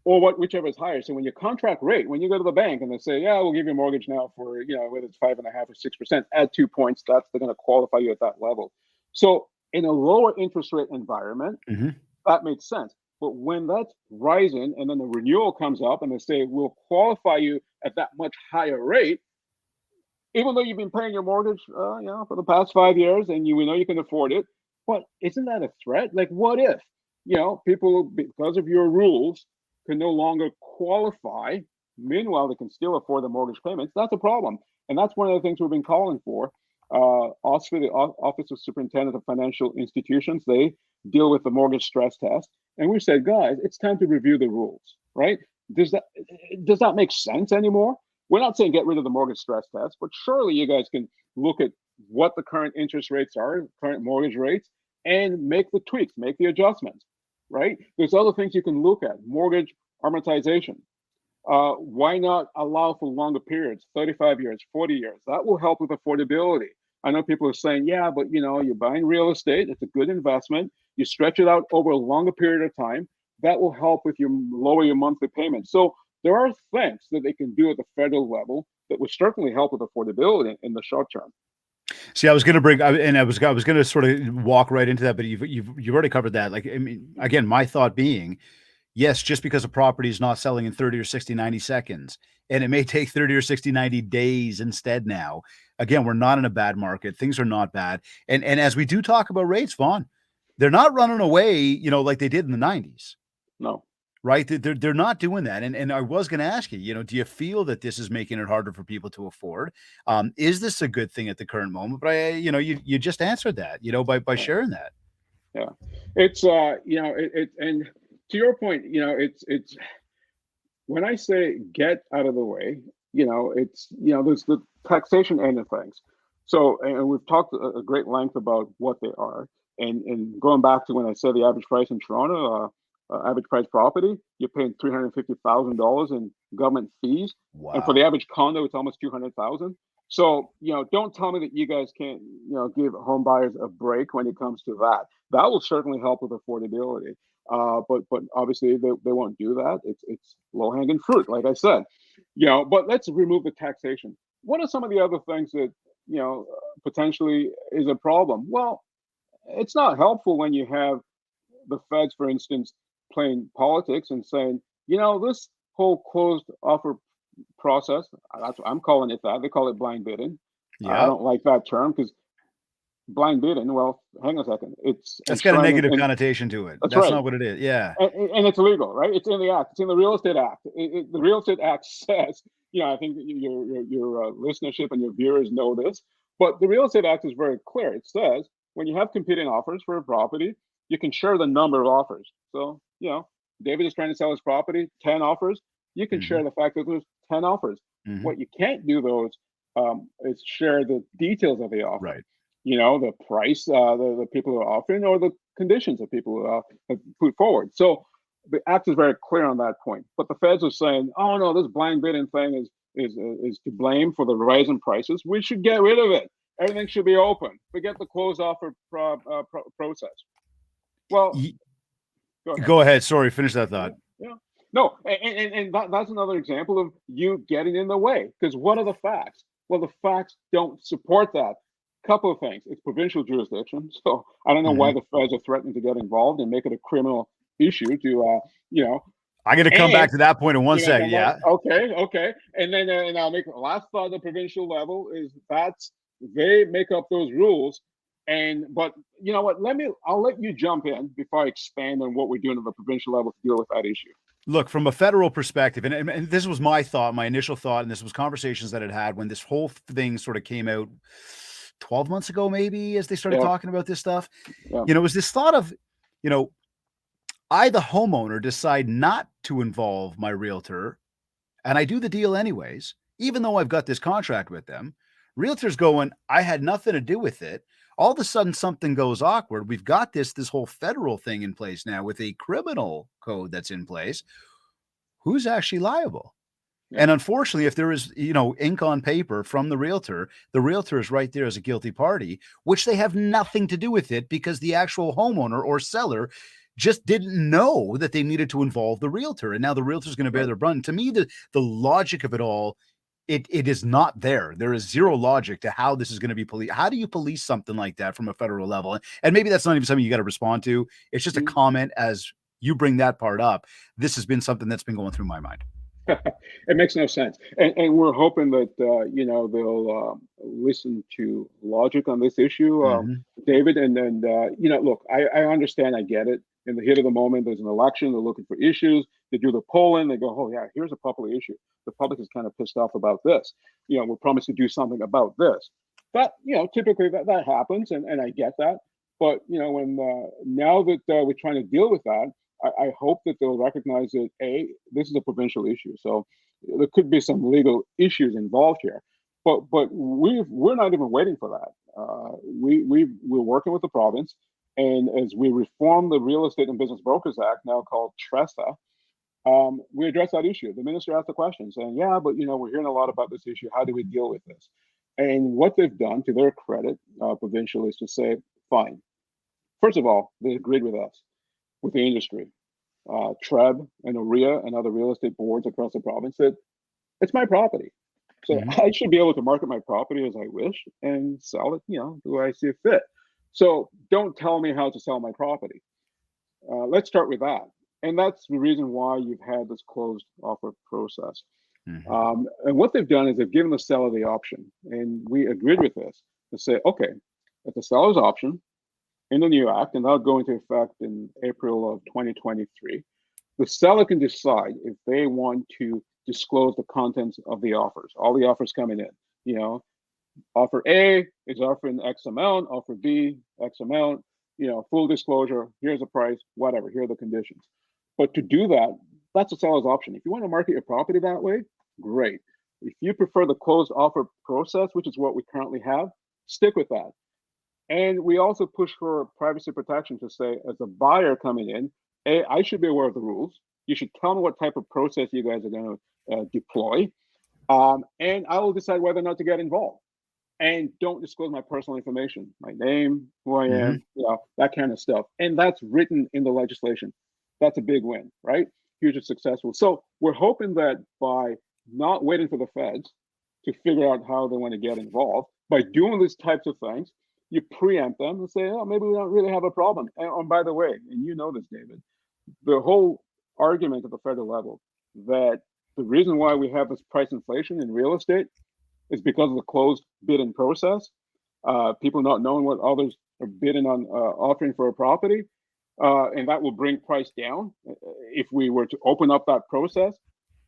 or whichever is higher. So when your contract rate, when you go to the bank and they say, yeah, we'll give you a mortgage now for, whether it's 5.5 or 6%, add 2 points, they're going to qualify you at that level. So in a lower interest rate environment, Hmm. that makes sense. But when that's rising and then the renewal comes up and they say, we'll qualify you at that much higher rate, even though you've been paying your mortgage, for the past 5 years and we know you can afford it, but isn't that a threat? Like, what if, people, because of your rules, can no longer qualify? Meanwhile, they can still afford the mortgage payments. That's a problem. And that's one of the things we've been calling for. Also, the Office of Superintendent of Financial Institutions, they deal with the mortgage stress test. And we said, guys, it's time to review the rules, right? Does that make sense anymore? We're not saying get rid of the mortgage stress test, but surely you guys can look at what the current interest rates are, current mortgage rates, and make the tweaks, make the adjustments, right? There's other things you can look at. Mortgage amortization. Why not allow for longer periods, 35 years, 40 years? That will help with affordability. I know people are saying, yeah, but you're buying real estate. It's a good investment. You stretch it out over a longer period of time. That will help with lower your monthly payments. So there are things that they can do at the federal level that will certainly help with affordability in the short term. See, I was going to bring, and I was going to sort of walk right into that, but you've already covered that. Like, I mean, again, my thought being, yes, just because a property is not selling in 30 or 60, 90 seconds, and it may take 30 or 60, 90 days instead now. Again, we're not in a bad market. Things are not bad. And as we do talk about rates, Vaughn, They're not running away, like they did in the 90s. No. Right? They're not doing that. And I was going to ask you, do you feel that this is making it harder for people to afford? Is this a good thing at the current moment? But you just answered that, by sharing that. Yeah. It's and to your point, it's when I say get out of the way, it's there's the taxation end of things. So, and we've talked a great length about what they are, and going back to when I said the average price in Toronto, average price property, you're paying $350,000 in government fees, and for the Wow. average condo, it's almost 200,000. So, don't tell me that you guys can't, give home buyers a break when it comes to that. That will certainly help with affordability. But obviously they won't do that. It's low hanging fruit, like I said. But let's remove the taxation. What are some of the other things that potentially is a problem? Well, it's not helpful when you have the feds, for instance, playing politics and saying, this whole closed offer process. That's what I'm calling it. That they call it blind bidding. I Yeah. don't like that term because blind bidding. Well, hang on a second. It's That's got a enshrined negative in. connotation to it. That's That's right. not what it is. Yeah. And it's illegal, right? It's in the act. It's in the Real Estate Act. The Real Estate Act says, I think your listenership and your viewers know this, but the Real Estate Act is very clear. It says when you have competing offers for a property, you can share the number of offers. So, David is trying to sell his property, 10 offers. You can Hmm. share the fact that there's 10 offers. Hmm. What you can't do, though, is share the details of the offer. Right. The price, the people are offering, or the conditions that people have put forward. So the act is very clear on that point. But the feds are saying, "Oh no, this blind bidding thing is to blame for the rise in prices. We should get rid of it. Everything should be open. Forget the closed offer process." Well, go ahead. Go ahead. Sorry. Finish that thought. Yeah. No, and that's another example of you getting in the way. Because what are the facts? Well, the facts don't support that. Couple of things. It's provincial jurisdiction, so I don't know why Hmm. the feds are threatening to get involved and make it a criminal issue to, I'm going to come and back to that point in one you know, second. Yeah. okay, and then and I'll make the last thought. The provincial level is that's they make up those rules, but you know what? I'll let you jump in before I expand on what we're doing at the provincial level to deal with that issue. Look, from a federal perspective, and this was my thought, my initial thought, and this was conversations that I'd had when this whole thing sort of came out 12 months ago, maybe, as they started Yeah, talking about this stuff. yeah, It was this thought of, you know, I, the homeowner, decide not to involve my realtor, and I do the deal anyways, even though I've got this contract with them. Realtor's going, I had nothing to do with it. All of a sudden, something goes awkward. We've got this whole federal thing in place now with a criminal code that's in place. Who's actually liable? yeah. And unfortunately, if there is, ink on paper from the realtor is right there as a guilty party, which they have nothing to do with it because the actual homeowner or seller just didn't know that they needed to involve the realtor. And now the realtor is going to bear Right. their burden. To me, the logic of it all, it is not there. There is zero logic to how this is going to be policed. How do you police something like that from a federal level? And maybe that's not even something you got to respond to. It's just a Mhm. comment as you bring that part up. This has been something that's been going through my mind. It makes no sense, and we're hoping that they'll listen to logic on this issue, Mm-hmm. David. And look, I understand, I get it. In the heat of the moment, there's an election. They're looking for issues. They do the polling. They go, oh yeah, here's a public issue. The public is kind of pissed off about this. We're promised to do something about this. That typically that happens, and I get that. But when now that we're trying to deal with that. I hope that they'll recognize that this is a provincial issue, so there could be some legal issues involved here. But we're not even waiting for that. We're working with the province, and as we reform the Real Estate and Business Brokers Act, now called TRESA, we address that issue. The minister asked the question, saying, "Yeah, but we're hearing a lot about this issue. How do we deal with this?" And what they've done, to their credit, provincial, is to say, "Fine." First of all, they agreed with us, with the industry. TRREB and OREA and other real estate boards across the province said, it's my property. So Mm-hmm. I should be able to market my property as I wish and sell it, the way I see it fit. So don't tell me how to sell my property. Let's start with that. And that's the reason why you've had this closed offer process. Mm-hmm. And what they've done is they've given the seller the option. And we agreed with this to say, okay, at the seller's option, in the new act, and that'll go into effect in April of 2023. The seller can decide if they want to disclose the contents of the offers, all the offers coming in. You know, offer A is offering X amount, offer B, X amount, full disclosure, here's the price, whatever, here are the conditions. But to do that, that's a seller's option. If you want to market your property that way, great. If you prefer the closed offer process, which is what we currently have, stick with that. And we also push for privacy protection to say, as a buyer coming in, I should be aware of the rules. You should tell me what type of process you guys are going to deploy. And I will decide whether or not to get involved. And don't disclose my personal information, my name, who I am, that kind of stuff. And that's written in the legislation. That's a big win, right? Hugely successful. So we're hoping that by not waiting for the feds to figure out how they want to get involved, by doing these types of things, you preempt them and say, oh, maybe we don't really have a problem. And by the way, and you know this, David, the whole argument at the federal level that the reason why we have this price inflation in real estate is because of the closed bidding process. People not knowing what others are bidding on, offering for a property, and that will bring price down if we were to open up that process.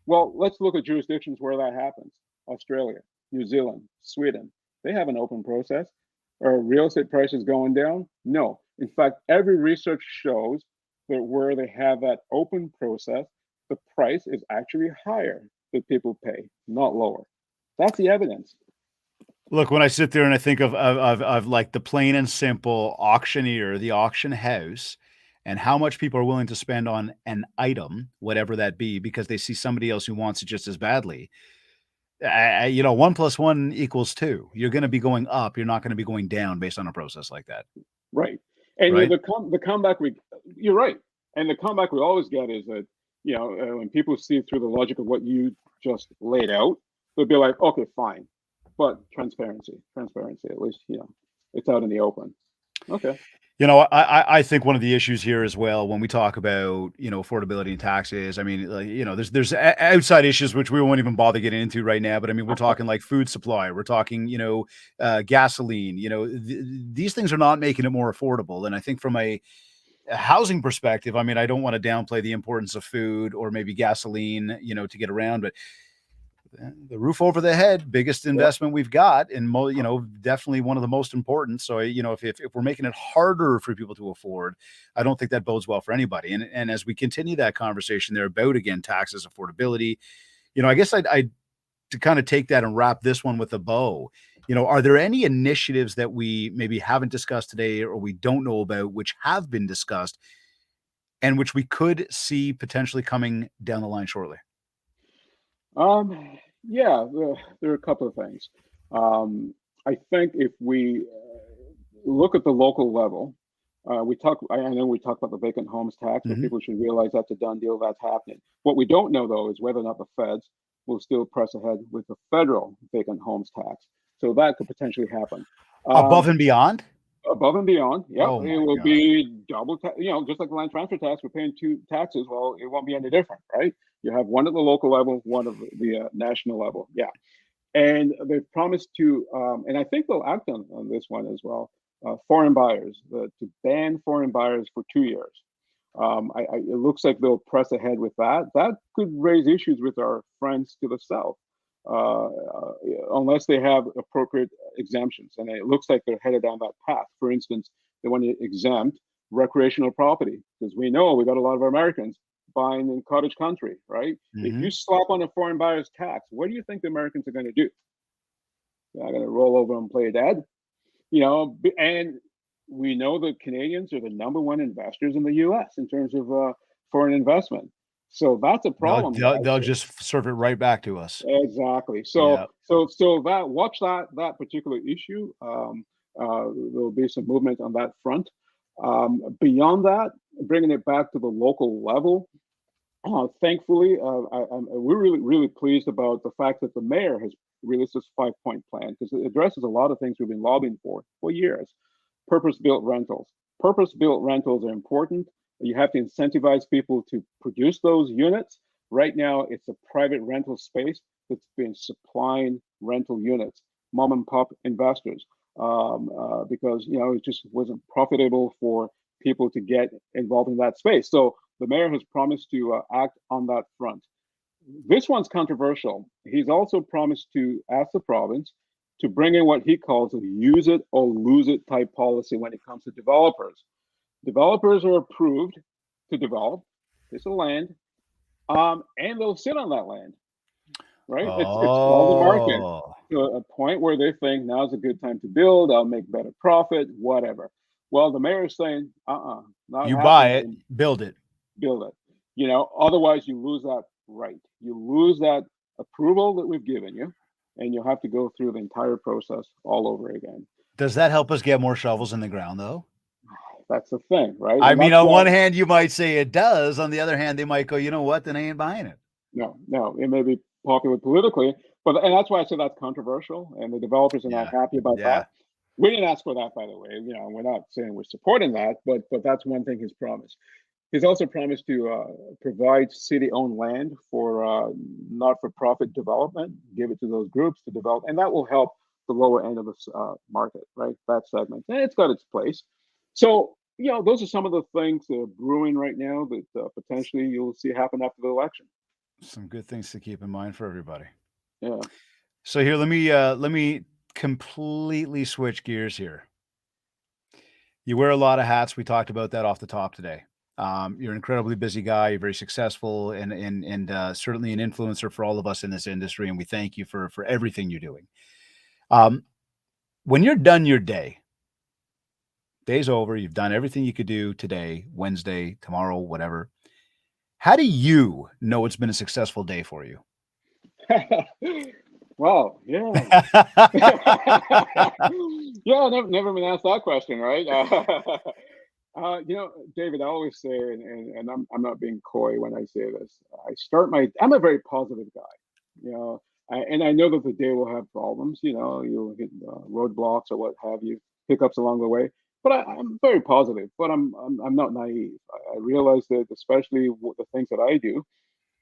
Well, let's look at jurisdictions where that happens. Australia, New Zealand, Sweden, they have an open process. Are real estate prices going down? No. In fact, every research shows that where they have that open process, the price is actually higher that people pay, not lower. That's the evidence. Look, when I sit there and I think of like the plain and simple auctioneer, the auction house, and how much people are willing to spend on an item, whatever that be, because they see somebody else who wants it just as badly. 1+1 = 2. You're going to be going up. You're not going to be going down based on a process like that. Right. And right? the comeback you're right. And the comeback we always get is that, when people see through the logic of what you just laid out, they'll be like, okay, fine. But transparency, at least, it's out in the open. Okay. I think one of the issues here as well, when we talk about, affordability and taxes, I mean, like, there's outside issues, which we won't even bother getting into right now. But I mean, we're talking like food supply, we're talking, gasoline, these things are not making it more affordable. And I think from a housing perspective, I mean, I don't want to downplay the importance of food or maybe gasoline, to get around, but the roof over the head, biggest investment we've got, and definitely one of the most important. So if we're making it harder for people to afford, I don't think that bodes well for anybody. And as we continue that conversation there about, again, taxes, affordability, I guess I'd to kind of take that and wrap this one with a bow. Are there any initiatives that we maybe haven't discussed today or we don't know about, which have been discussed and which we could see potentially coming down the line shortly? Yeah, there are a couple of things. I think if we look at the local level, I know we talk about the vacant homes tax, but people should realize that's a done deal, that's happening. What we don't know, though, is whether or not the feds will still press ahead with the federal vacant homes tax. So that could potentially happen. Above and beyond? Above and beyond, yeah, Oh it will be double tax. Just like the land transfer tax, we're paying two taxes. Well, it won't be any different, right? You have one at the local level, one at the national level. Yeah, and they've promised to, and I think they'll act on this one as well. Foreign buyers, to ban foreign buyers for 2 years. It looks like they'll press ahead with that. That could raise issues with our friends to the south. Unless they have appropriate exemptions. And it looks like they're headed down that path. For instance, they want to exempt recreational property because we know we got a lot of Americans buying in cottage country, right? If you slap on a foreign buyer's tax, what do you think the Americans are going to do? They're going to roll over and play dead, and we know that Canadians are the number one investors in the U.S. in terms of foreign investment. So that's a problem. They'll just serve it right back to us. Exactly. So that watch that particular issue. There'll be some movement on that front. Beyond that, bringing it back to the local level. Thankfully, we're really pleased about the fact that the mayor has released this 5-point plan because it addresses a lot of things we've been lobbying for years. Purpose-built rentals. Purpose-built rentals are important. You have to incentivize people to produce those units. Right now, it's a private rental space that's been supplying rental units, mom and pop investors. because it just wasn't profitable for people to get involved in that space. So the mayor has promised to act on that front. This one's controversial. He's also promised to ask the province to bring in what he calls a use it or lose it type policy when it comes to developers. Developers are approved to develop piece of land, and they'll sit on that land, right? It's called the market Oh, to a point where they think now's a good time to build. I'll make better profit, whatever. Well, the mayor is saying, not you buy happening. it, build it. Build it. Otherwise you lose that right. You lose that approval that we've given you, and you'll have to go through the entire process all over again. Does that help us get more shovels in the ground, though? That's the thing, right? I And mean, that's on why, one hand, you might say it does. On the other hand, they might go, you know what? Then I ain't buying it. no, it may be popular politically, and that's why I say that's controversial, and the developers are not Yeah. happy about Yeah. that. We didn't ask for that, by the way. We're not saying we're supporting that, but that's one thing he's promised. He's also promised to provide city-owned land for not-for-profit development, give it to those groups to develop, and that will help the lower end of the market, right? That segment, and it's got its place. So, those are some of the things that are brewing right now that potentially you'll see happen after the election. Some good things to keep in mind for everybody. Yeah. So here, let me completely switch gears here. You wear a lot of hats. We talked about that off the top today. You're an incredibly busy guy. You're very successful, and certainly an influencer for all of us in this industry. And we thank you for everything you're doing. Um, when you're done your day, day's over. You've done everything you could do today, Wednesday, tomorrow, whatever. How do you know it's been a successful day for you? Wow. Yeah. Yeah. Never been asked that question, right? David, I always say, and I'm not being coy when I say this. I'm a very positive guy, and I know that the day will have problems. You'll hit roadblocks or what have you, hiccups along the way. But I'm very positive. But I'm not naive. I realize that, especially with the things that I do,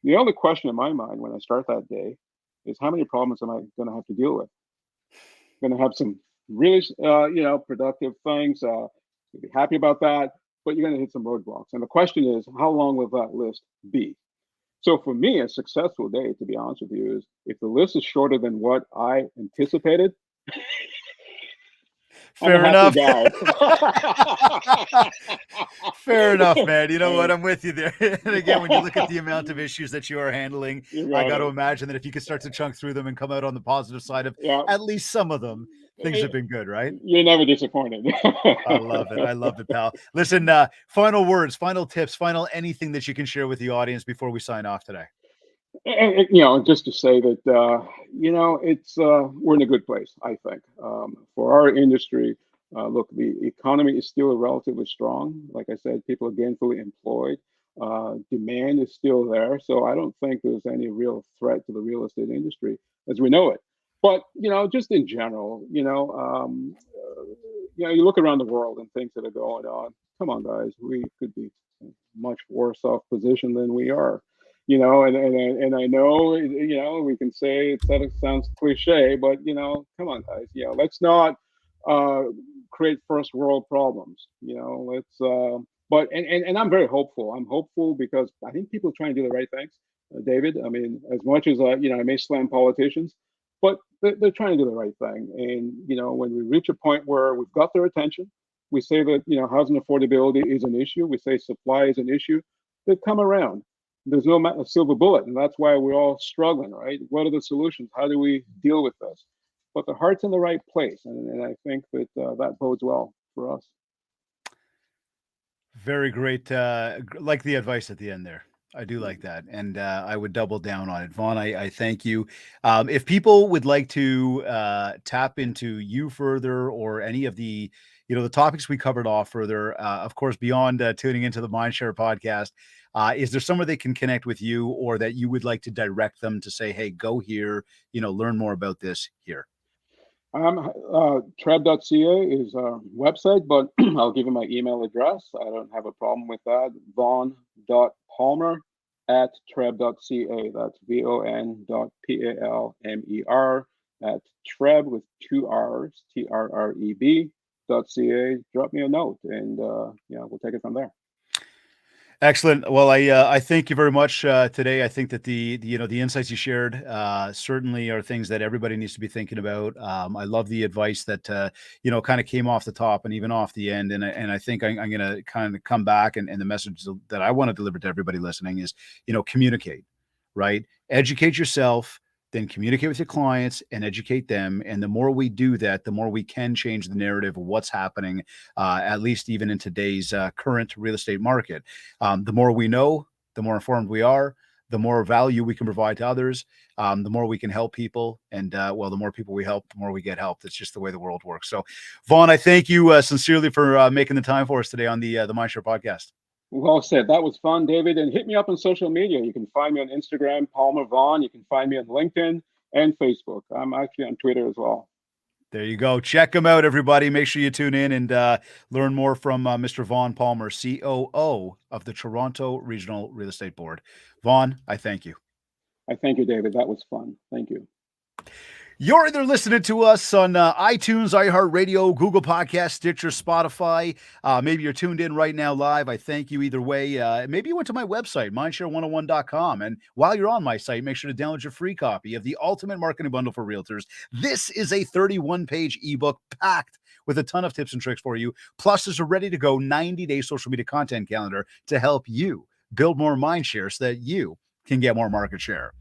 the only question in my mind when I start that day is how many problems am I going to have to deal with? Going to have some really, productive things. You'll be happy about that, but you're going to hit some roadblocks. And the question is, how long will that list be? So for me, a successful day, to be honest with you, is if the list is shorter than what I anticipated, I'm a Fair happy enough. guy. Fair enough, man. You know what? I'm with you there. And again, when you look at the amount of issues that you are handling, You I got got to it. imagine that if you could start to chunk through them and come out on the positive side of Yeah, at least some of them, things have been good, right? you're never disappointed. I love it. I love it, pal. Listen, final words, final tips, final anything that you can share with the audience before we sign off today. Just to say that it's we're in a good place, I think, for our industry. Look, the economy is still relatively strong. Like I said, people are gainfully employed. Demand is still there, so I don't think there's any real threat to the real estate industry as we know it. But just in general, you look around the world and things that are going on. Come on, guys, we could be much worse off position than we are. And I know we can say it sounds cliche, but come on, guys, let's not uh, create first world problems. Let's. But and I'm very hopeful. I'm hopeful because I think people are trying to do the right things, David. I mean, as much as I may slam politicians, but they're trying to do the right thing. And when we reach a point where we've got their attention, we say that housing affordability is an issue. We say supply is an issue. They come around. There's no silver bullet, and that's why we're all struggling, right? What are the solutions? How do we deal with this? But the heart's in the right place, and I think that that bodes well for us. Very great. Like the advice at the end there. I do like that. And I would double down on it. Vaughn, I thank you. If people would like to tap into you further or any of the topics we covered off further, of course, beyond tuning into the Mindshare podcast, is there somewhere they can connect with you or that you would like to direct them to say, hey, go here, learn more about this here? TRREB.ca is our website, but I'll give you my email address. I don't have a problem with that. Vaughn.palmer@TRREB.ca. That's VON.PALMER at TRREB with 2 R's, TRREB.ca. Drop me a note, and we'll take it from there. Excellent. Well, I thank you very much today. I think that the insights you shared certainly are things that everybody needs to be thinking about. I love the advice that kind of came off the top and even off the end. And I think I'm going to kind of come back and the message that I want to deliver to everybody listening is communicate, right? Educate yourself, then communicate with your clients and educate them. And the more we do that, the more we can change the narrative of what's happening, at least even in today's current real estate market. The more we know, the more informed we are, the more value we can provide to others, the more we can help people. And the more people we help, the more we get help. That's just the way the world works. So, Vaughn, I thank you sincerely for making the time for us today on the Mindshare podcast. Well said. That was fun, David. And hit me up on social media. You can find me on Instagram, Palmer Vaughn. You can find me on LinkedIn and Facebook. I'm actually on Twitter as well. There you go. Check him out, everybody. Make sure you tune in and learn more from Mr. Vaughn Palmer, COO of the Toronto Regional Real Estate Board. Vaughn, I thank you. I thank you, David. That was fun. Thank you. You're either listening to us on iTunes, iHeartRadio, Google Podcasts, Stitcher, Spotify. Maybe you're tuned in right now live. I thank you either way. Maybe you went to my website, mindshare101.com. And while you're on my site, make sure to download your free copy of the Ultimate Marketing Bundle for Realtors. This is a 31-page ebook packed with a ton of tips and tricks for you. Plus, there's a ready-to-go 90-day social media content calendar to help you build more mindshare so that you can get more market share.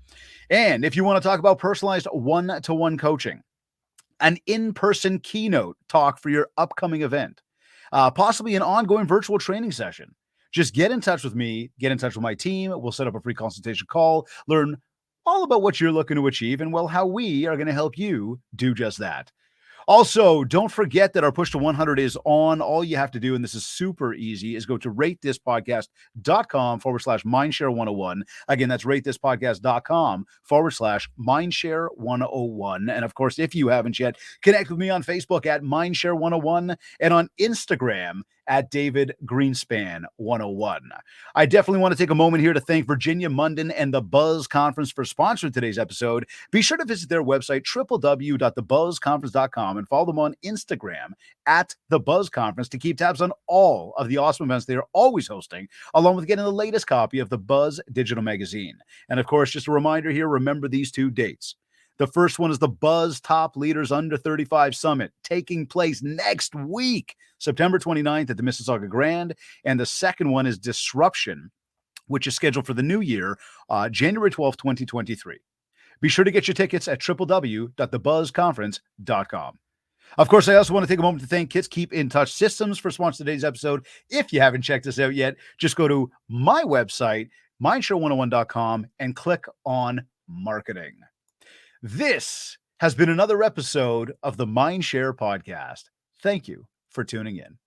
And if you want to talk about personalized one-to-one coaching, an in-person keynote talk for your upcoming event, possibly an ongoing virtual training session, just get in touch with me, get in touch with my team. We'll set up a free consultation call, learn all about what you're looking to achieve and, how we are going to help you do just that. Also, don't forget that our push to 100 is on. All you have to do, and this is super easy, is go to ratethispodcast.com/mindshare101. Again, that's ratethispodcast.com/mindshare101. And of course, if you haven't yet, connect with me on Facebook at mindshare101 and on Instagram at David Greenspan 101. I definitely want to take a moment here to thank Virginia Munden and the Buzz Conference for sponsoring today's episode. Be sure to visit their website, www.thebuzzconference.com, and follow them on Instagram at the Buzz Conference to keep tabs on all of the awesome events they are always hosting, along with getting the latest copy of the Buzz digital magazine. And of course, just a reminder here, remember these 2 dates. The first one is the Buzz Top Leaders Under 35 Summit, taking place next week, September 29th at the Mississauga Grand. And the second one is Disruption, which is scheduled for the new year, January 12th, 2023. Be sure to get your tickets at www.thebuzzconference.com. Of course, I also want to take a moment to thank Kits Keep in Touch Systems for sponsoring today's episode. If you haven't checked this out yet, just go to my website, mindshare101.com, and click on Marketing. This has been another episode of the Mindshare podcast. Thank you for tuning in.